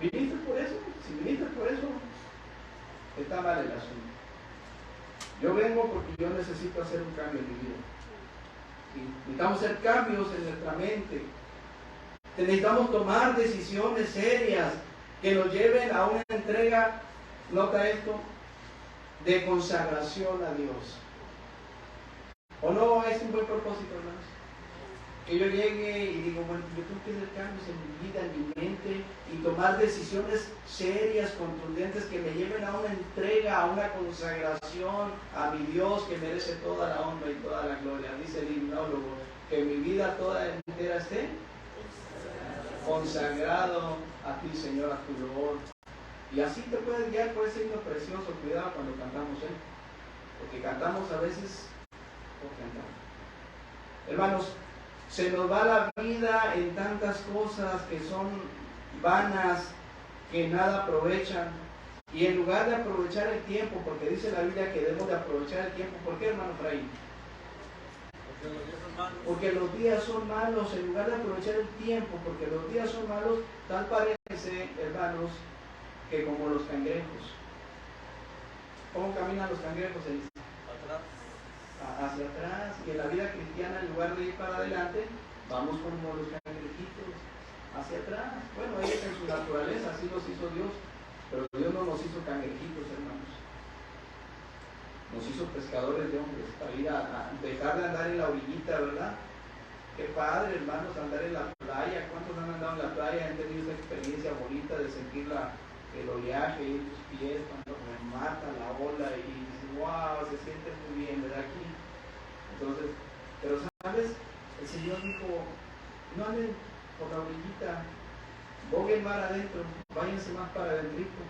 ¿Viniste por eso? Si viniste por eso, está mal el asunto. Yo vengo porque yo necesito hacer un cambio en mi vida. Necesitamos hacer cambios en nuestra mente. Necesitamos tomar decisiones serias que nos lleven a una entrega, nota esto, de consagración a Dios. ¿O no es un buen propósito, hermanos? Que yo llegue y digo, bueno, yo tengo que hacer cambios en mi vida, en mi mente, y tomar decisiones serias, contundentes, que me lleven a una entrega, a una consagración a mi Dios, que merece toda la honra y toda la gloria. Dice el himnólogo, que mi vida toda entera esté consagrado a ti, Señor, a tu loor. Y así te puedes guiar por ese himno precioso. Cuidado cuando cantamos, porque cantamos a veces por cantar. Hermanos, se nos va la vida en tantas cosas que son vanas, que nada aprovechan. Y en lugar de aprovechar el tiempo, porque dice la Biblia que debemos de aprovechar el tiempo. ¿Por qué, hermano Efraín? Porque los días son malos. En lugar de aprovechar el tiempo, porque los días son malos, tal parece, hermanos, que como los cangrejos. ¿Cómo caminan los cangrejos? Hacia atrás. Y en la vida cristiana, en lugar de ir para adelante, vamos como los cangrejitos, hacia atrás. Bueno, ellos en su naturaleza, así los hizo Dios, pero Dios no nos hizo cangrejitos, hermanos. Nos hizo pescadores de hombres, para ir a dejar de andar en la orillita, ¿verdad? Qué padre, hermanos, andar en la playa. ¿Cuántos han andado en la playa? Han tenido esa experiencia bonita de sentir el oleaje y tus pies cuando remata la ola y dices, wow, se siente muy bien, ¿verdad? Aquí. Entonces, pero ¿sabes? El Señor dijo, no anden por la orillita, boguen mar adentro, váyanse más para adentro.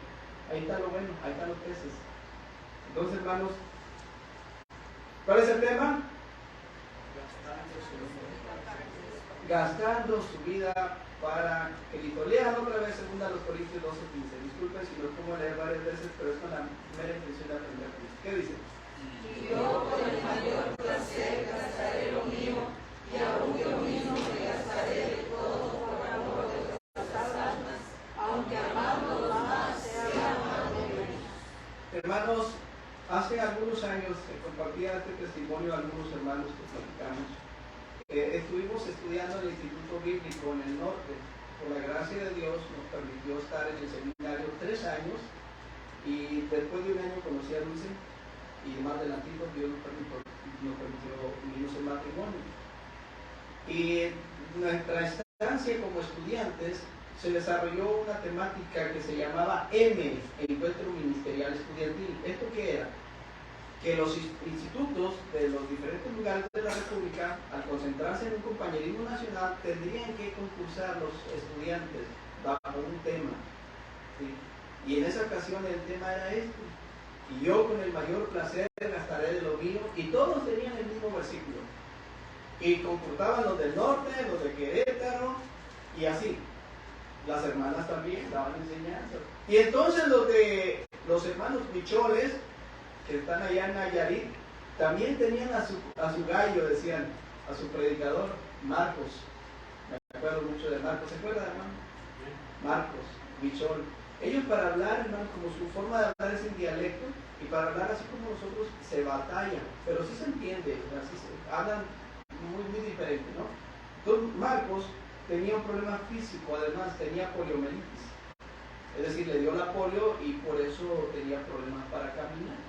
Ahí está lo bueno, ahí están los peces. Entonces, hermanos, ¿cuál es el tema? Gastando su vida para Cristo. Lean otra vez 2 Corintios 12:15. Disculpen si los pongo a leer varias veces, pero es con la mera intención de aprender a Cristo. ¿Qué dice? Y yo con el mayor placer gastaré lo mío, y aún yo mismo me gastaré de todo por amor de vuestras almas, aunque amando más sea amado menos. Hermanos, hace algunos años compartía este testimonio a algunos hermanos que platicamos. Estuvimos estudiando en el Instituto Bíblico en el norte. Por la gracia de Dios nos permitió estar en el seminario 3 años, y después de un año conocí a Dulce. y más adelantito Dios nos permitió unirnos en matrimonio. Y nuestra estancia como estudiantes se desarrolló una temática que se llamaba M, Encuentro Ministerial Estudiantil. ¿Esto qué era? Que los institutos de los diferentes lugares de la República, al concentrarse en un compañerismo nacional, tendrían que concursar los estudiantes bajo un tema, ¿sí? Y en esa ocasión el tema era este: y yo con el mayor placer gastaré de lo mío, y todos tenían el mismo versículo, y concursaban los del norte, los de Querétaro, y así. Las hermanas también daban enseñanza. Y entonces los hermanos Micholes, que están allá en Nayarit, también tenían a su gallo, decían, a su predicador, Marcos. Me acuerdo mucho de Marcos. ¿Se acuerda, hermano? Marcos, Michol. Ellos, para hablar, hermano, como su forma de hablar es en dialecto, y para hablar así como nosotros se batalla, pero sí se entiende, así hablan muy diferente, ¿no? Entonces Marcos tenía un problema físico, además tenía poliomielitis, es decir, le dio la polio y por eso tenía problemas para caminar.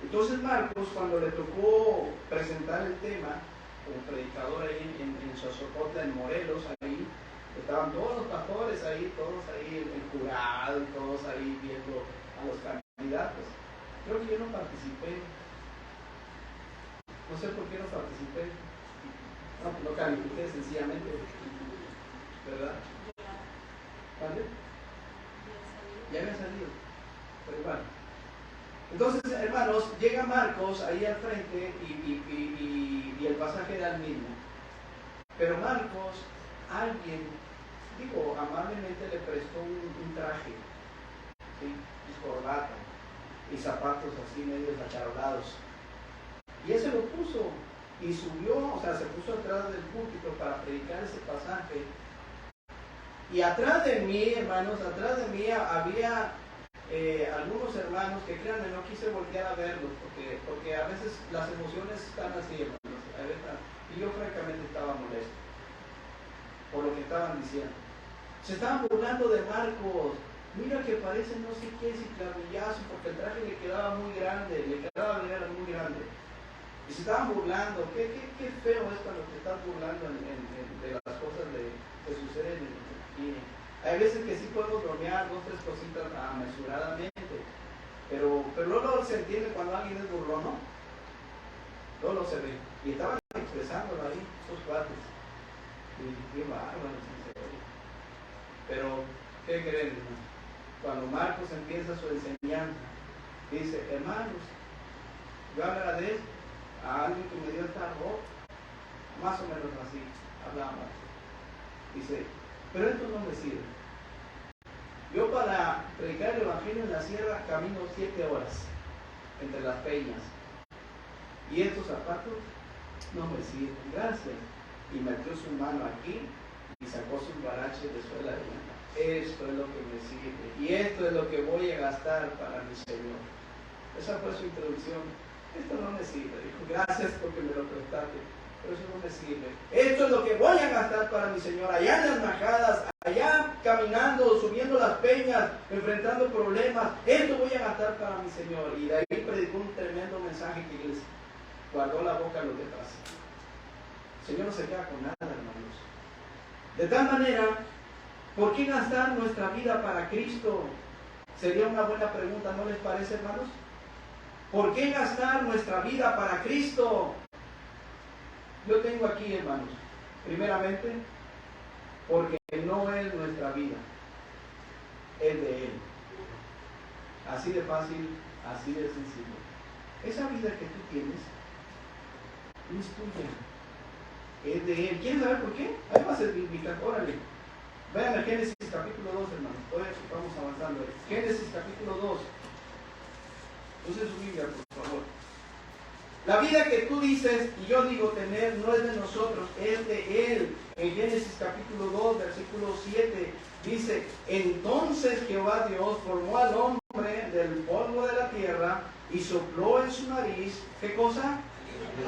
Entonces Marcos, cuando le tocó presentar el tema como predicador ahí en Sosocotla, en Morelos, ahí estaban todos los pastores ahí, todos ahí, el jurado, todos ahí viendo a los candidatos. Creo que yo no participé, no sé por qué no participé. No califiqué sencillamente, ¿verdad? ¿Vale? Ya había salido, pero bueno. Entonces, hermanos, llega Marcos ahí al frente y el pasaje era el mismo. Pero Marcos, alguien, amablemente le prestó un traje, ¿sí? Y corbata y zapatos así medios acharolados. Y él se lo puso. Y subió, se puso atrás del púlpito para predicar ese pasaje. Y atrás de mí, hermanos, había algunos hermanos que, créanme, no quise voltear a verlos, porque a veces las emociones están así, hermanos. Y yo francamente estaba molesto por lo que estaban diciendo. Se estaban burlando de Marcos. Mira que parece no sé qué ciclavillazo, porque el traje le quedaba muy grande, muy grande. Y se estaban burlando. Qué feo es cuando te estás burlando de las cosas que suceden aquí. Hay veces que sí podemos bromear 2 o 3 cositas amesuradamente, pero luego se entiende cuando alguien es burlón, ¿no? Luego se ve. Y estaban expresándolo ahí, esos cuates. Y qué bárbaro, en serio. Pero, ¿qué creen? Cuando Marcos empieza su enseñanza, dice: hermanos, yo agradezco a alguien que me dio esta ropa, más o menos así hablamos. Dice: pero esto no me sirve. Yo, para predicar el evangelio en la sierra, camino 7 horas entre las peñas, y estos zapatos no me sirven, gracias. Y metió su mano aquí y sacó su guarache de suela de llanta. Esto es lo que me sirve, y esto es lo que voy a gastar para mi Señor. Esa fue su introducción. Esto no me sirve, dijo, gracias porque me lo prestaste, pero eso no me sirve. Esto es lo que voy a gastar para mi Señor, allá en las majadas, allá caminando, subiendo las peñas, enfrentando problemas. Esto voy a gastar para mi Señor. Y de ahí predicó un tremendo mensaje que les guardó la boca a los demás. El Señor no se queda con nada, hermanos. De tal manera, ¿por qué gastar nuestra vida para Cristo? Sería una buena pregunta, ¿no les parece, hermanos? ¿Por qué gastar nuestra vida para Cristo? Yo tengo aquí, hermanos, primeramente, porque no es nuestra vida, es de Él. Así de fácil, así de sencillo. Esa vida que tú tienes no es tuya, es de Él. ¿Quieren saber por qué? Ahí va a ser bíblica, órale. Vean a Génesis capítulo 2, hermanos. Todavía estamos avanzando. Génesis capítulo 2. Use su Biblia, por favor. La vida que tú dices y yo digo tener no es de nosotros, es de Él. En Génesis capítulo 2, versículo 7, dice: entonces Jehová Dios formó al hombre del polvo de la tierra y sopló en su nariz, ¿qué cosa?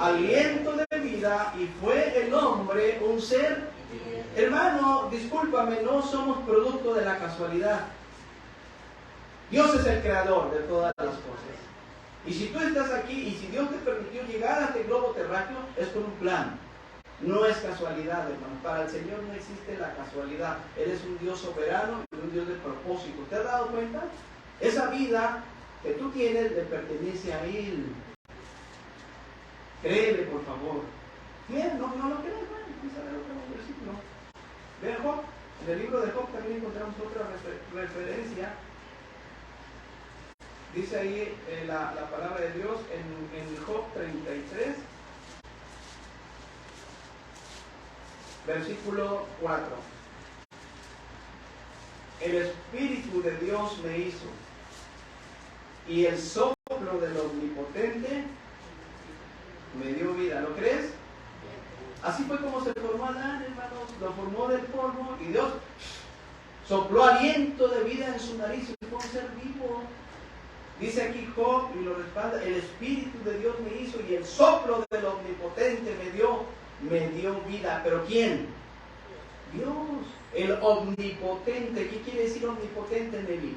Aliento de vida, y fue el hombre un ser. Hermano, discúlpame, no somos producto de la casualidad. Dios es el creador de todas las cosas. Y si tú estás aquí y si Dios te permitió llegar a este globo terráqueo, es con un plan. No es casualidad, hermano. Para el Señor no existe la casualidad. Él es un Dios soberano y un Dios de propósito. ¿Te has dado cuenta? Esa vida que tú tienes le pertenece a Él. Créele, por favor. Bien, no lo crees, bueno, vamos a ver otro versículo. Vean Job. En el libro de Job también encontramos otra referencia. Dice ahí la palabra de Dios en Job 33, versículo 4. El Espíritu de Dios me hizo, y el soplo del Omnipotente me dio vida. ¿Lo crees? Así fue como se formó Adán, hermanos. Lo formó del polvo y Dios sopló aliento de vida en su nariz y fue un ser vivo. Dice aquí Job y lo respalda: el Espíritu de Dios me hizo y el soplo del Omnipotente me dio vida. ¿Pero quién? Dios, el Omnipotente. ¿Qué quiere decir omnipotente, Nevi?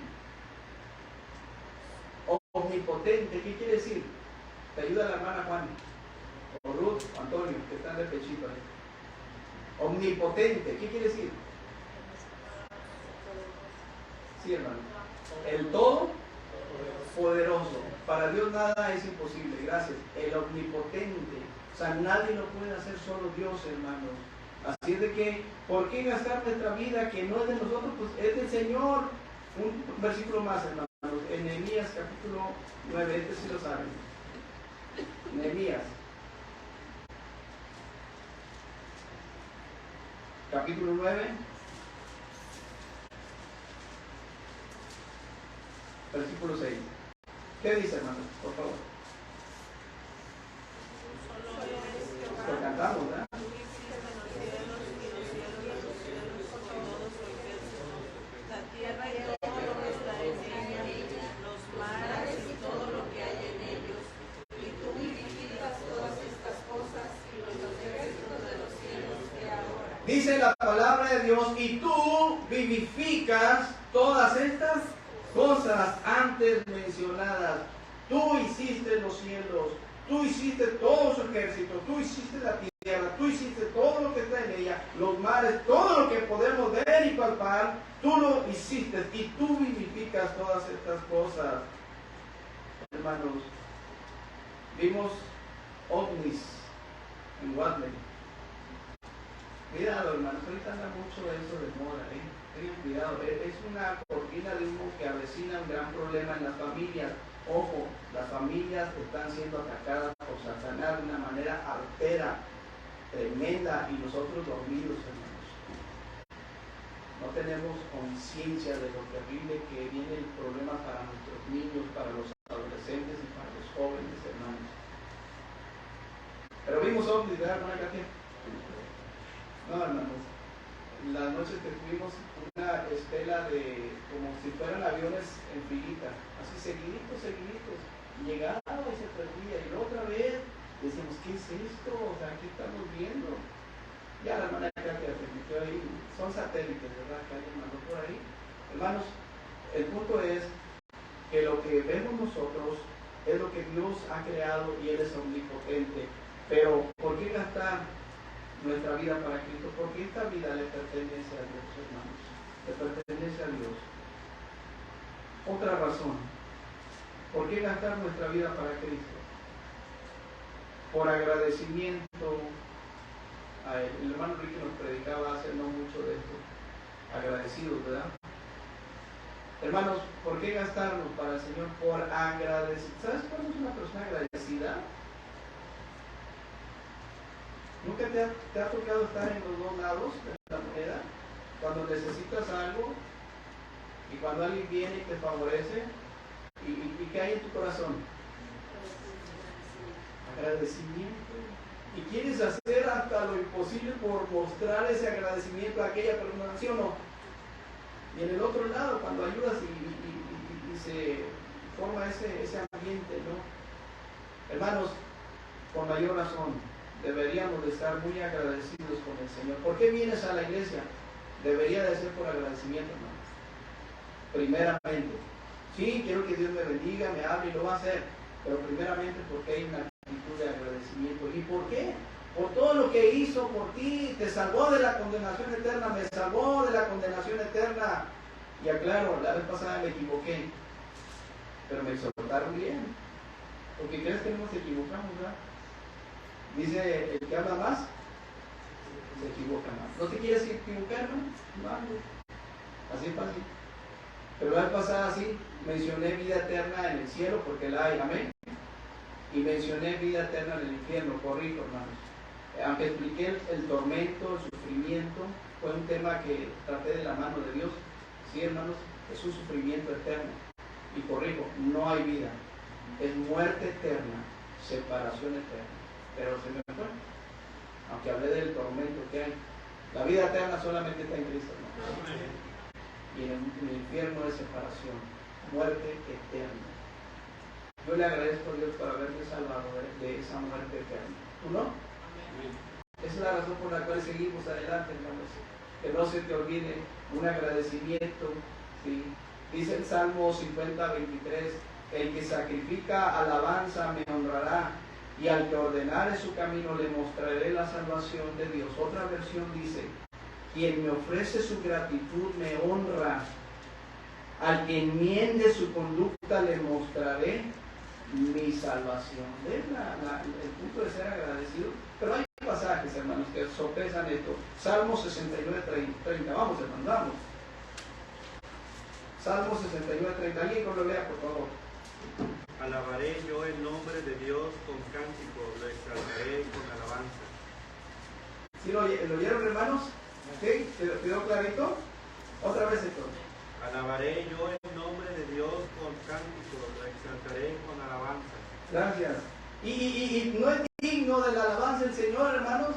Omnipotente, ¿qué quiere decir? Te ayuda la hermana Juan, o Ruth, o Antonio, que están de pechito ahí. Omnipotente, ¿qué quiere decir? Sí, hermano. El todo poderoso. Para Dios nada es imposible. Gracias. El omnipotente. O sea, nadie lo puede hacer, solo Dios, hermanos. Así es de que, ¿por qué gastar nuestra vida que no es de nosotros? Pues es del Señor. Un versículo más, hermanos. En Nehemías capítulo 9, este sí lo saben. Nehemías capítulo 9, versículo 6. ¿Qué dice, hermanos? Por favor. Lo cantamos, ¿verdad? Dice la palabra de Dios: y tú vivificas todas estas cosas antes mencionadas. Tú hiciste los cielos, tú hiciste todo su ejército, tú hiciste la tierra, tú hiciste todo lo que está en ella, los mares, todo lo que podemos ver y palpar, tú lo hiciste y tú vivificas todas estas cosas. Hermanos, vimos ovnis en Watley. Cuidado, hermanos, ahorita anda mucho eso de moda, tengan cuidado, es una cortina de humo que avecina un gran problema en las familias. Ojo, las familias están siendo atacadas por Satanás de una manera artera, tremenda, y nosotros dormidos, hermanos. No tenemos conciencia de lo terrible que viene el problema para nuestros niños, para los adolescentes y para los jóvenes, hermanos. Pero vimos ovnis, ¿verdad, hermana Katia? No, hermanos, las noches que tuvimos una estela de como si fueran aviones en filita, así seguiditos, y llegaba y se perdía, y otra vez decíamos, ¿qué es esto? O sea, ¿qué estamos viendo? Ya la hermana Katia se metió ahí, son satélites, ¿verdad? Que alguien mandó por ahí. Hermanos, el punto es que lo que vemos nosotros es lo que Dios ha creado y Él es omnipotente. Pero, ¿por qué gastar nuestra vida para Cristo? Porque esta vida le pertenece a Dios, hermanos. Le pertenece a Dios. Otra razón. ¿Por qué gastar nuestra vida para Cristo? Por agradecimiento a Él. El hermano Ricky nos predicaba hace no mucho de esto. Agradecidos, ¿verdad? Hermanos, ¿por qué gastarnos para el Señor? Por agradecer. ¿Sabes cuándo es una persona agradecida? ¿Nunca te ha tocado estar en los dos lados de la moneda? Cuando necesitas algo y cuando alguien viene y te favorece, ¿y qué hay en tu corazón? Agradecimiento. Y quieres hacer hasta lo imposible por mostrar ese agradecimiento a aquella persona, ¿sí o no? Y en el otro lado, cuando ayudas y se forma ese ambiente, ¿no? Hermanos, con mayor razón, deberíamos de estar muy agradecidos con el Señor. ¿Por qué vienes a la iglesia? Debería de ser por agradecimiento, hermanos. Primeramente. Sí, quiero que Dios me bendiga, me hable y lo va a hacer. pero primeramente porque hay una actitud de agradecimiento. ¿Y por qué? Por todo lo que hizo por ti, te salvó de la condenación eterna, me salvó de la condenación eterna. Y aclaro, la vez pasada me equivoqué, pero me exhortaron bien, porque crees que no nos equivocamos, ¿verdad? Dice, el que habla más, se equivoca más. ¿No te quieres equivocar, no? Así es fácil. Pero la vez pasada sí, mencioné vida eterna en el cielo, porque la hay, amén. Y mencioné vida eterna en el infierno, corrijo, hermanos. Aunque expliqué el tormento, el sufrimiento, fue un tema que traté de la mano de Dios. Sí, hermanos, es un sufrimiento eterno. Y corrijo, no hay vida. Es muerte eterna, separación eterna. Pero se me fue. Aunque hablé del tormento que hay. La vida eterna solamente está en Cristo, ¿no? Y en el infierno es separación, muerte eterna. Yo le agradezco a Dios por haberme salvado de esa muerte eterna. ¿Tú no? Esa es la razón por la cual seguimos adelante, hermanos. Que no se te olvide un agradecimiento. ¿Sí? Dice el Salmo 50:23, el que sacrifica alabanza me honrará, y al que ordenare su camino le mostraré la salvación de Dios. Otra versión dice, quien me ofrece su gratitud me honra, al que enmiende su conducta le mostraré mi salvación. ¿Ves el punto de ser agradecido? Pero hay pasajes, hermanos, que sopesan esto. Salmo 69:30. Vamos, hermanos, vamos. Salmo 69:30. Alguien que lo lea, por favor. Alabaré yo el nombre de Dios con cántico, lo exaltaré con alabanza. ¿Sí lo oyeron, hermanos? ¿Sí? ¿Quedó clarito? Otra vez esto. Alabaré yo el nombre de Dios con cántico, lo exaltaré con alabanza. Gracias. ¿Y no es digno de la alabanza el Señor, hermanos?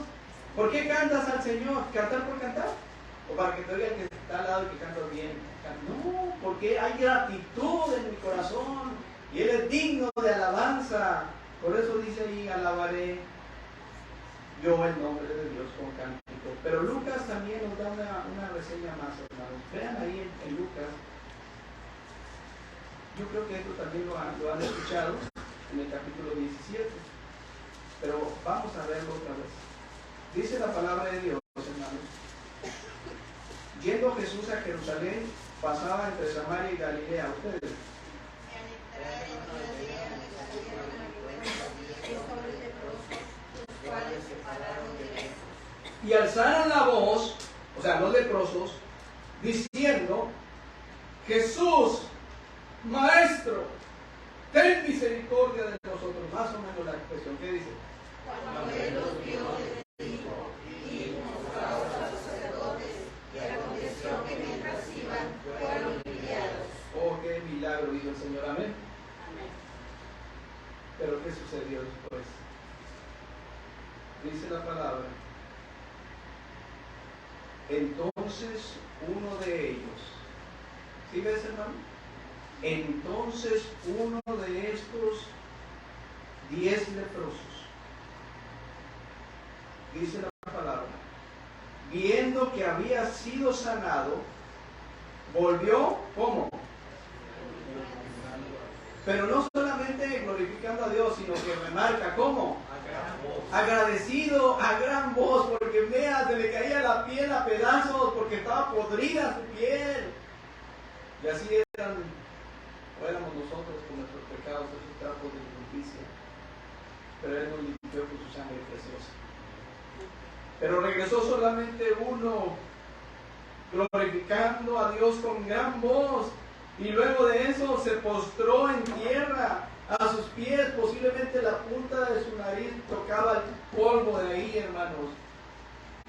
¿Por qué cantas al Señor? ¿Cantar por cantar? ¿O para que te oiga el que está al lado y que cantas bien? No, porque hay gratitud en mi corazón y Él es digno de alabanza. Por eso dice ahí, alabaré yo el nombre de Dios con cántico. Pero Lucas también nos da una reseña más, hermanos. Vean ahí en Lucas. Yo creo que esto también lo han escuchado en el capítulo 17. Pero vamos a verlo otra vez. Dice la palabra de Dios, hermanos. Yendo Jesús a Jerusalén, pasaba entre Samaria y Galilea. Ustedes. Y alzaron la voz, o sea, los leprosos, diciendo, Jesús, Maestro, ten misericordia de nosotros. Más o menos la expresión. ¿Qué dice? Cuando Él los vio, les dijo, y mostraos a los sacerdotes, y aconteció que mientras iban, fueron enviados. Oh, qué milagro, dijo el Señor. Amén. Pero ¿qué sucedió después? Dice la palabra. Entonces uno de ellos, ¿sí ves, hermano? Entonces uno de estos 10 leprosos, dice la palabra, viendo que había sido sanado, volvió, ¿cómo? Pero no solamente glorificando a Dios, sino que remarca, ¿cómo? Agradecido a gran voz, porque vea, se le caía la piel a pedazos, porque estaba podrida su piel. Y así éramos nosotros con nuestros pecados, esos trapos de injusticia. Pero Él nos limpió con su sangre preciosa. Pero regresó solamente uno, glorificando a Dios con gran voz. Y luego de eso se postró en tierra a sus pies, posiblemente la punta de su nariz tocaba el polvo de ahí, hermanos.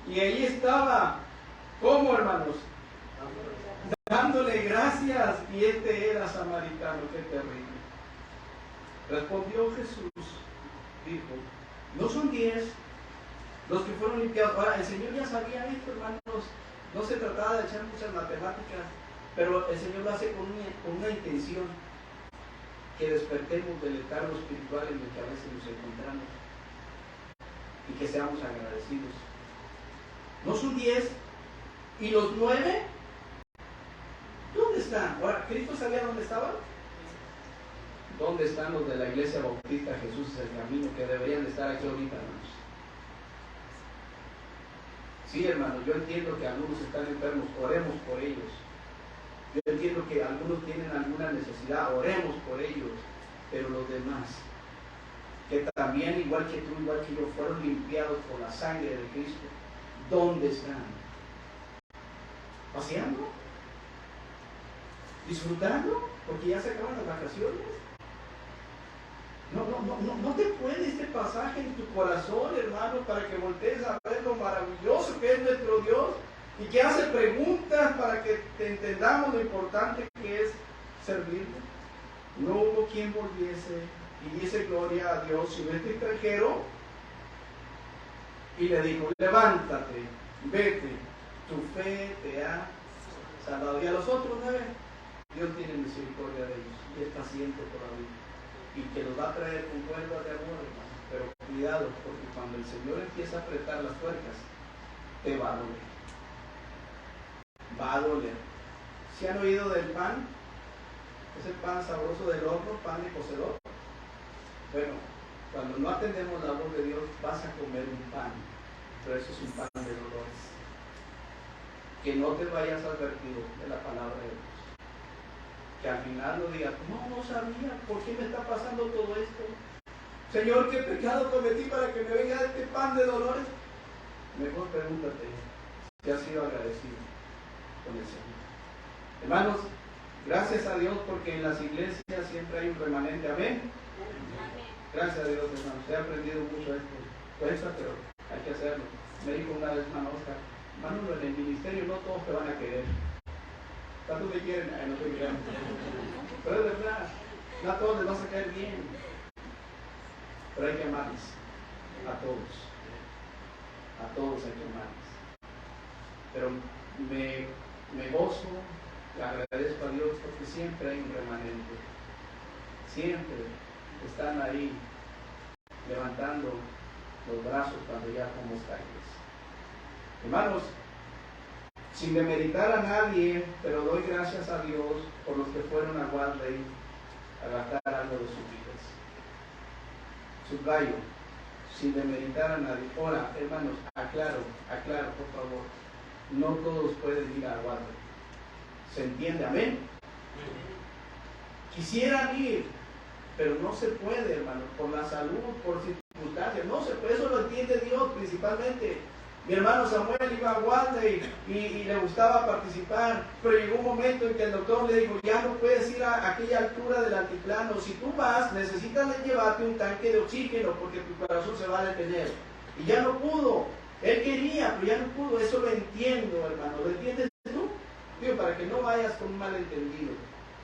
Y ahí estaba, ¿cómo, hermanos? Dándole gracias, y este era samaritano. Qué terrible. Respondió Jesús, dijo, no son 10 los que fueron limpiados. Ahora, el Señor ya sabía esto, hermanos. No se trataba de echar muchas matemáticas, pero el Señor lo hace con una intención, que despertemos del letargo espiritual en el que a veces nos encontramos y que seamos agradecidos. ¿No son 10? ¿Y los 9? ¿Dónde están? Ahora, ¿Cristo sabía dónde estaban? ¿Dónde están los de la Iglesia Bautista Jesús es el Camino que deberían de estar aquí ahorita, hermanos? Sí, hermanos, yo entiendo que algunos están enfermos, oremos por ellos. Yo entiendo que algunos tienen alguna necesidad, oremos por ellos. Pero los demás, que también, igual que tú, igual que yo, fueron limpiados por la sangre de Cristo, ¿dónde están? ¿Paseando? ¿Disfrutando? Porque ya se acaban las vacaciones. No te puede este pasaje en tu corazón, hermano, para que voltees a ver lo maravilloso que es nuestro Dios y que hace preguntas para que te entendamos lo importante que es servirle. No hubo quien volviese y diese gloria a Dios sino este extranjero, y le dijo: levántate, vete, tu fe te ha salvado. Y a los otros 9, Dios tiene misericordia de ellos y es paciente todavía, y que los va a traer con cuerdas de amor, hermano. Pero cuidado, porque cuando el Señor empieza a apretar las tuercas, te va a doler. Va a doler. ¿Se han oído del pan? Es el pan sabroso del horno, pan de cocedor. Bueno, cuando no atendemos la voz de Dios, vas a comer un pan, pero eso es un pan de dolores. Que no te vayas advertido de la palabra de Dios. Que al final no digas: no sabía, ¿por qué me está pasando todo esto? Señor, ¿qué pecado cometí para que me venga este pan de dolores? Mejor pregúntate si has sido agradecido con el Señor. Hermanos, gracias a Dios porque en las iglesias siempre hay un remanente. Amén. Gracias a Dios, hermanos. He aprendido mucho esto. Cuesta, pero hay que hacerlo. Me dijo una vez hermano Oscar: hermano, en el ministerio no todos te van a querer. ¿Cuántos me quieren? Ay, no te quieren. Pero es verdad, no a todos les vas a caer bien. Pero hay que amarles. A todos. A todos hay que amarles. Pero me gozo, le agradezco a Dios porque siempre hay un remanente. Siempre están ahí levantando los brazos cuando ya somos caídos. Hermanos, sin demeritar a nadie, pero doy gracias a Dios por los que fueron a Wadley a gastar algo de sus vidas. Subrayo, sin demeritar a nadie. Ahora, hermanos, aclaro, por favor. No todos pueden ir a Wadley. ¿Se entiende? Amén. Quisieran ir, pero no se puede, hermano, por la salud, por circunstancias. No se puede, eso lo entiende Dios principalmente. Mi hermano Samuel iba a Wadley y le gustaba participar, pero llegó un momento en que el doctor le dijo: ya no puedes ir a aquella altura del altiplano. Si tú vas, necesitas llevarte un tanque de oxígeno porque tu corazón se va a detener. Y ya no pudo. Él quería, pero ya no pudo. Eso lo entiendo, hermano. ¿Lo entiendes tú? Digo, para que no vayas con un malentendido.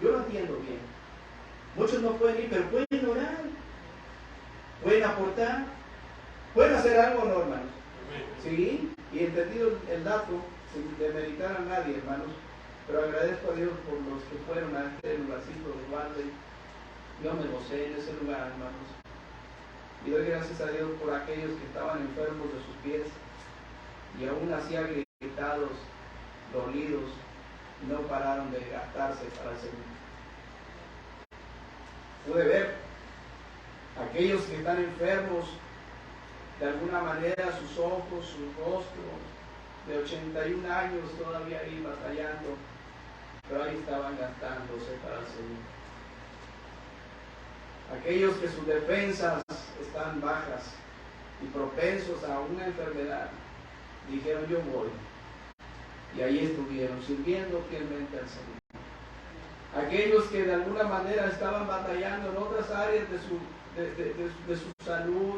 Yo lo entiendo bien. Muchos no pueden ir, pero pueden orar. Pueden aportar. Pueden hacer algo, ¿no, hermanos? Sí, y entendido el dato, sin demeritar a nadie, hermanos, pero agradezco a Dios por los que fueron a este lugarcito de Wadley. Yo me gocé en ese lugar, hermanos, y doy gracias a Dios por aquellos que estaban enfermos de sus pies y aún así agrietados, dolidos, no pararon de gastarse para el Señor. Pude ver aquellos que están enfermos, de alguna manera sus ojos, sus rostros, de 81 años todavía ahí batallando, pero ahí estaban gastándose para el Señor. Aquellos que sus defensas están bajas y propensos a una enfermedad, dijeron: yo voy. Y ahí estuvieron, sirviendo fielmente al Señor. Aquellos que de alguna manera estaban batallando en otras áreas de su salud,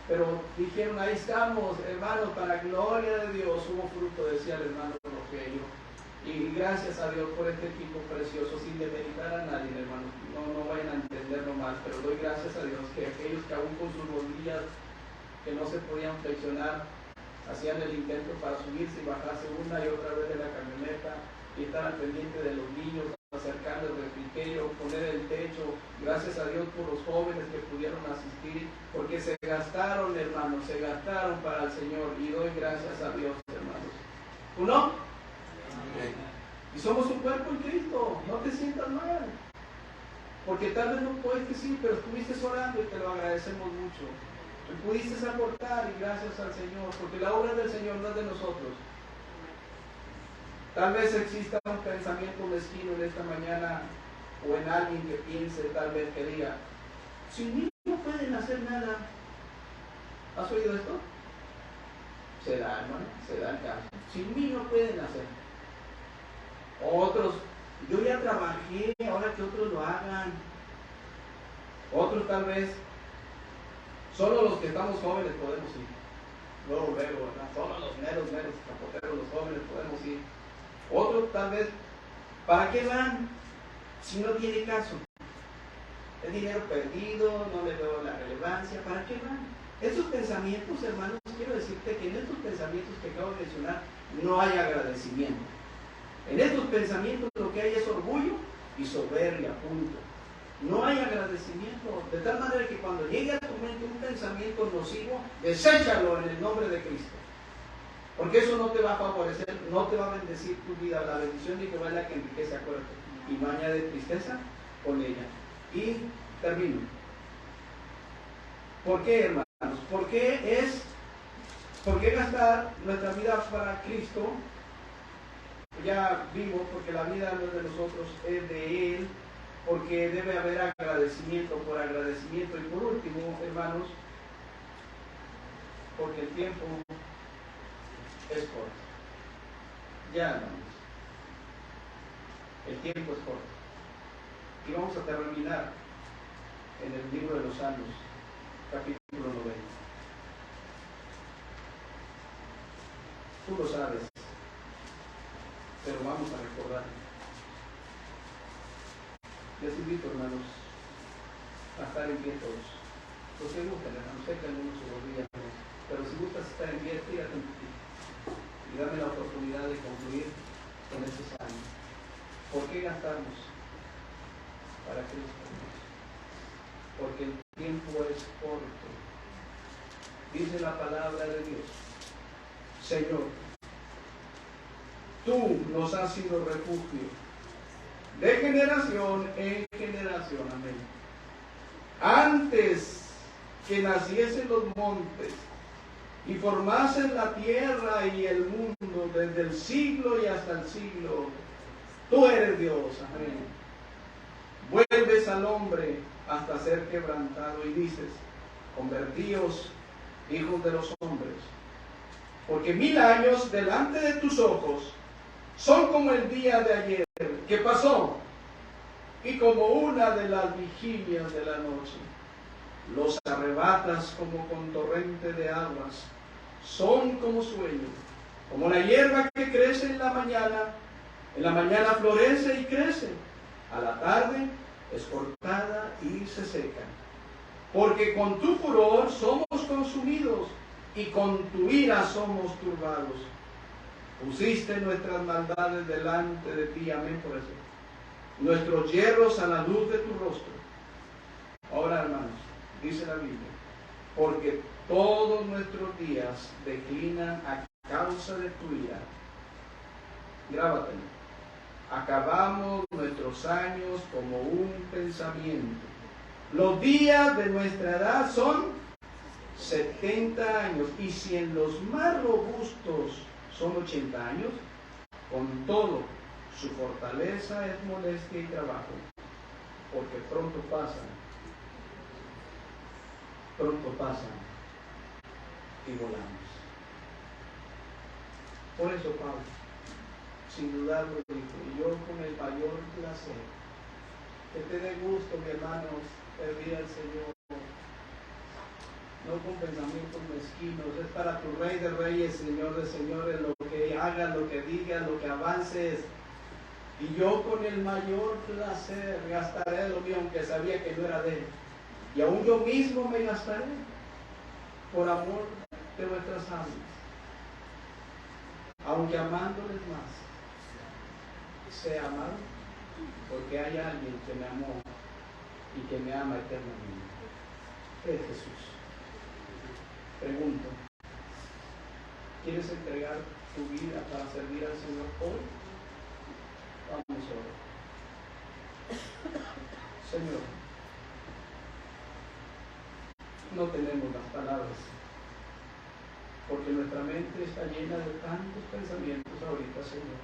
pero dijeron: ahí estamos, hermanos, para gloria de Dios. Hubo fruto, decía el hermano Rogelio. Y gracias a Dios por este equipo precioso, sin demeritar a nadie, hermanos. No vayan a entenderlo mal, pero doy gracias a Dios que aquellos que aún con sus rodillas que no se podían flexionar, hacían el intento para subirse y bajarse una y otra vez de la camioneta y estar al pendiente de los niños, acercarles el refrigerio, poner el techo. Gracias a Dios por los jóvenes que pudieron asistir, porque se gastaron, hermanos, se gastaron para el Señor, y doy gracias a Dios, hermanos. ¿Tú no? Amén. Y somos un cuerpo en Cristo, no te sientas mal. Porque tal vez no puedes decir, pero estuviste orando y te lo agradecemos mucho. Y pudiste aportar y gracias al Señor, porque la obra del Señor no es de nosotros. Tal vez exista un pensamiento mezquino en esta mañana o en alguien que piense, tal vez que diga, sin mí no pueden hacer nada. ¿Has oído esto? Se da, hermano, se da el caso. Sin mí no pueden hacer. Otros, yo ya trabajé, ahora que otros lo hagan. Otros tal vez, solo los que estamos jóvenes podemos ir. Luego, ¿verdad? Solo los meros capoteros, los jóvenes podemos ir. Otros tal vez, ¿para qué van? Si no tiene caso. Es dinero perdido, no le veo la relevancia, ¿para qué van? Estos pensamientos, hermanos, quiero decirte que en estos pensamientos que acabo de mencionar no hay agradecimiento. En estos pensamientos lo que hay es orgullo y soberbia, punto. No hay agradecimiento, de tal manera que cuando llegue a tu mente un pensamiento nocivo, deséchalo en el nombre de Cristo. Porque eso no te va a favorecer, no te va a bendecir tu vida. La bendición de Jehová es la que enriquece, acuérdate, y no añade tristeza con ella. Y termino. ¿Por qué, hermanos? ¿Por qué gastar nuestra vida para Cristo? Ya vimos, porque la vida no es de nosotros, es de Él, porque debe haber agradecimiento por agradecimiento. Y por último, hermanos, porque el tiempo es corto. Ya, hermanos, el tiempo es corto. Y vamos a terminar en el libro de los Salmos, capítulo 90. Tú lo sabes, pero vamos a recordar. Les invito, hermanos, a estar en pie todos. Los que gustan, hermanos, sé que algunos se volvían, pero si gustas estar en pie, tírate un poquito y dame la oportunidad de concluir con este salmo. ¿Por qué gastamos para Cristo? Porque el tiempo es corto. Dice la palabra de Dios: Señor, tú nos has sido refugio de generación en generación. Amén. Antes que naciesen los montes y formasen la tierra y el mundo, desde el siglo y hasta el siglo, tú eres Dios. Amén. Vuelves al hombre hasta ser quebrantado y dices: convertíos, hijos de los hombres, porque 1000 años delante de tus ojos son como el día de ayer que pasó y como una de las vigilias de la noche. Los arrebatas como con torrente de aguas, son como sueño, como la hierba que crece en la mañana florece y crece, a la tarde es cortada y se seca. Porque con tu furor somos consumidos y con tu ira somos turbados. Pusiste nuestras maldades delante de ti, amén, por eso. Nuestros hierros a la luz de tu rostro. Ahora, hermanos, dice la Biblia: porque todos nuestros días declinan a causa de tu ira. Grábatelo. Acabamos nuestros años como un pensamiento. Los días de nuestra edad son 70 años. Y si en los más robustos son 80 años, con todo, su fortaleza es molestia y trabajo, porque pronto pasan y volamos. Por eso Pablo, sin dudarlo, dijo: y yo con el mayor placer, que te dé gusto, mi hermano, servir al Señor, no con pensamientos mezquinos. Es para tu Rey de Reyes, Señor de Señores, lo que hagas, lo que digas, lo que avances. Y yo con el mayor placer gastaré lo mío, aunque sabía que no era de Él. Y aún yo mismo me gastaré por amor de vuestras almas, aunque amándoles más, sea amado, porque hay alguien que me amó y que me ama eternamente. Es Jesús. Pregunto: ¿quieres entregar tu vida para servir al Señor hoy? Vamos a orar. Señor, no tenemos las palabras, porque nuestra mente está llena de tantos pensamientos ahorita, Señor.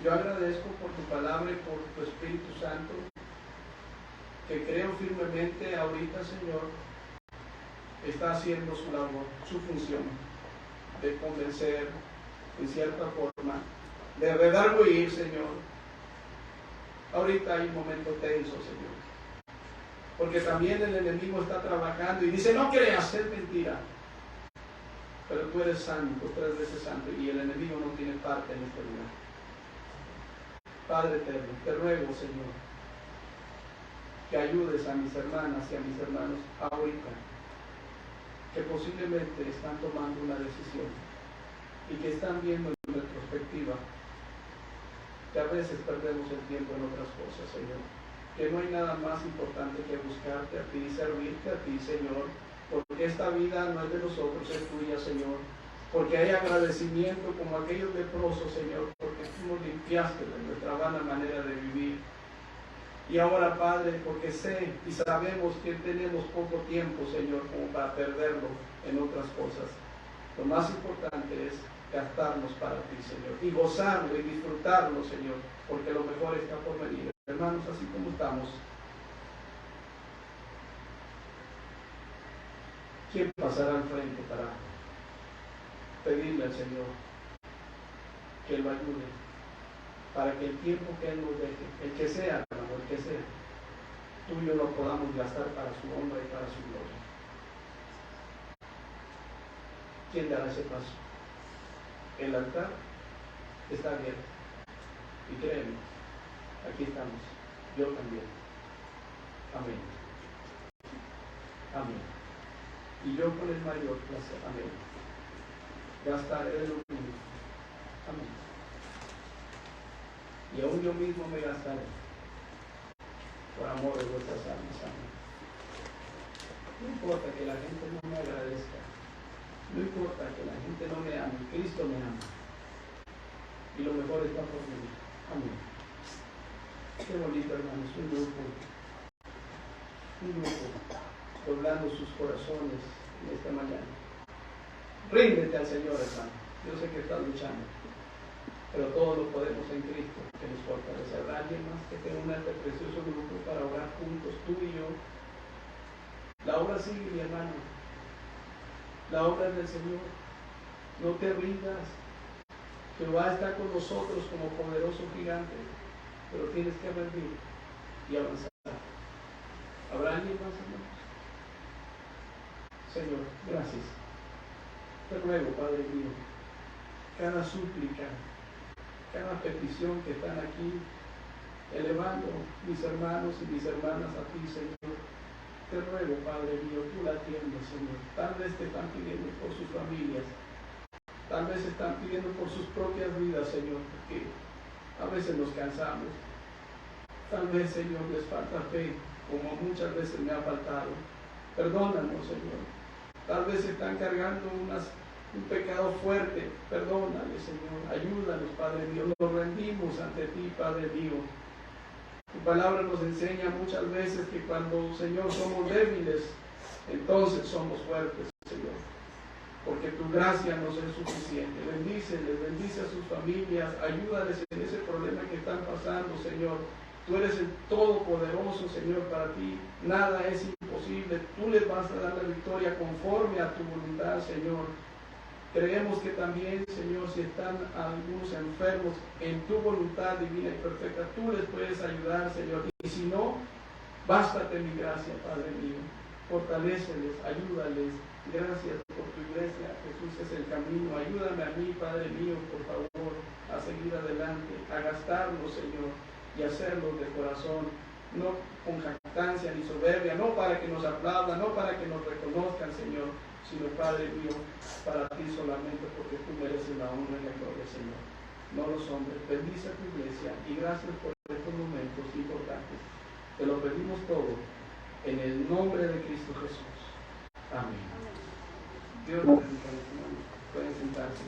Yo agradezco por tu palabra y por tu Espíritu Santo, que creo firmemente ahorita, Señor, está haciendo su labor, su función, de convencer en cierta forma, de redarguir, Señor. Ahorita hay un momento tenso, Señor, porque también el enemigo está trabajando y dice, no creas, es mentira. Pero tú eres santo, 3 veces santo, y el enemigo no tiene parte en este lugar. Padre eterno, te ruego, Señor, que ayudes a mis hermanas y a mis hermanos ahorita, que posiblemente están tomando una decisión y que están viendo en retrospectiva que a veces perdemos el tiempo en otras cosas, Señor. Que no hay nada más importante que buscarte a ti y servirte a ti, Señor, porque esta vida no es de nosotros, es tuya, Señor. Porque hay agradecimiento como aquellos leprosos, Señor, porque tú nos limpiaste de nuestra vana manera de vivir. Y ahora, Padre, porque sé y sabemos que tenemos poco tiempo, Señor, como para perderlo en otras cosas. Lo más importante es gastarnos para ti, Señor, y gozarlo y disfrutarlo, Señor, porque lo mejor está por venir. Hermanos, así como estamos, ¿quién pasará al frente para pedirle al Señor que lo ayude, para que el tiempo que Él nos deje, el que sea, hermano, el que sea, tú y yo lo podamos gastar para su honra y para su gloria? ¿Quién dará ese paso? El altar está abierto. Y créeme, aquí estamos. Yo también. Amén. Amén. Y yo con el mayor placer. Amén. Gastaré lo mío. Amén. Y aún yo mismo me gastaré por amor de vuestras almas. Amén. No importa que la gente no me agradezca. No importa que la gente no me ame, Cristo me ama. Y lo mejor está por venir. Amén. Qué bonito, hermanos, un grupo doblando sus corazones en esta mañana. Ríndete al Señor, hermano. Yo sé que estás luchando, pero todo lo podemos en Cristo, que nos fortalece. ¿Habrá alguien más que tenga un precioso grupo para orar juntos, tú y yo? La obra sigue, mi hermano. La obra es del Señor. No te rindas. Jehová está con nosotros como poderoso gigante, pero tienes que rendir y avanzar. ¿Habrá alguien más, hermanos? Señor, gracias. Te ruego, Padre mío, cada súplica, cada petición que están aquí, elevando mis hermanos y mis hermanas a ti, Señor. Te ruego, Padre mío, tú la atiendas, Señor. Tal vez te están pidiendo por sus familias, tal vez están pidiendo por sus propias vidas, Señor, porque a veces nos cansamos. Tal vez, Señor, les falta fe, como muchas veces me ha faltado. Perdónanos, Señor. Tal vez están cargando un pecado fuerte. Perdónales, Señor. Ayúdanos, Padre mío. Nos rendimos ante ti, Padre mío. Tu palabra nos enseña muchas veces que cuando, Señor, somos débiles, entonces somos fuertes, Señor. Porque tu gracia nos es suficiente. Bendíceles, bendice a sus familias, ayúdales en ese problema que están pasando, Señor. Tú eres el Todopoderoso, Señor, para ti nada es imposible. Tú les vas a dar la victoria conforme a tu voluntad, Señor. Creemos que también, Señor, si están algunos enfermos en tu voluntad divina y perfecta, tú les puedes ayudar, Señor. Y si no, bástate mi gracia, Padre mío. Fortaléceles, ayúdales. Gracias por tu iglesia. Jesús es el camino. Ayúdame a mí, Padre mío, por favor, a seguir adelante, a gastarlo, Señor, y hacerlo de corazón, no con jactancia ni soberbia, no para que nos aplaudan, no para que nos reconozcan, Señor, sino, Padre mío, para ti solamente, porque tú mereces la honra y la gloria, Señor, no los hombres. Bendice a tu iglesia y gracias por estos momentos importantes. Te lo pedimos todo en el nombre de Cristo Jesús. Amén. Dios los bendiga, hermanos. Pueden sentarse.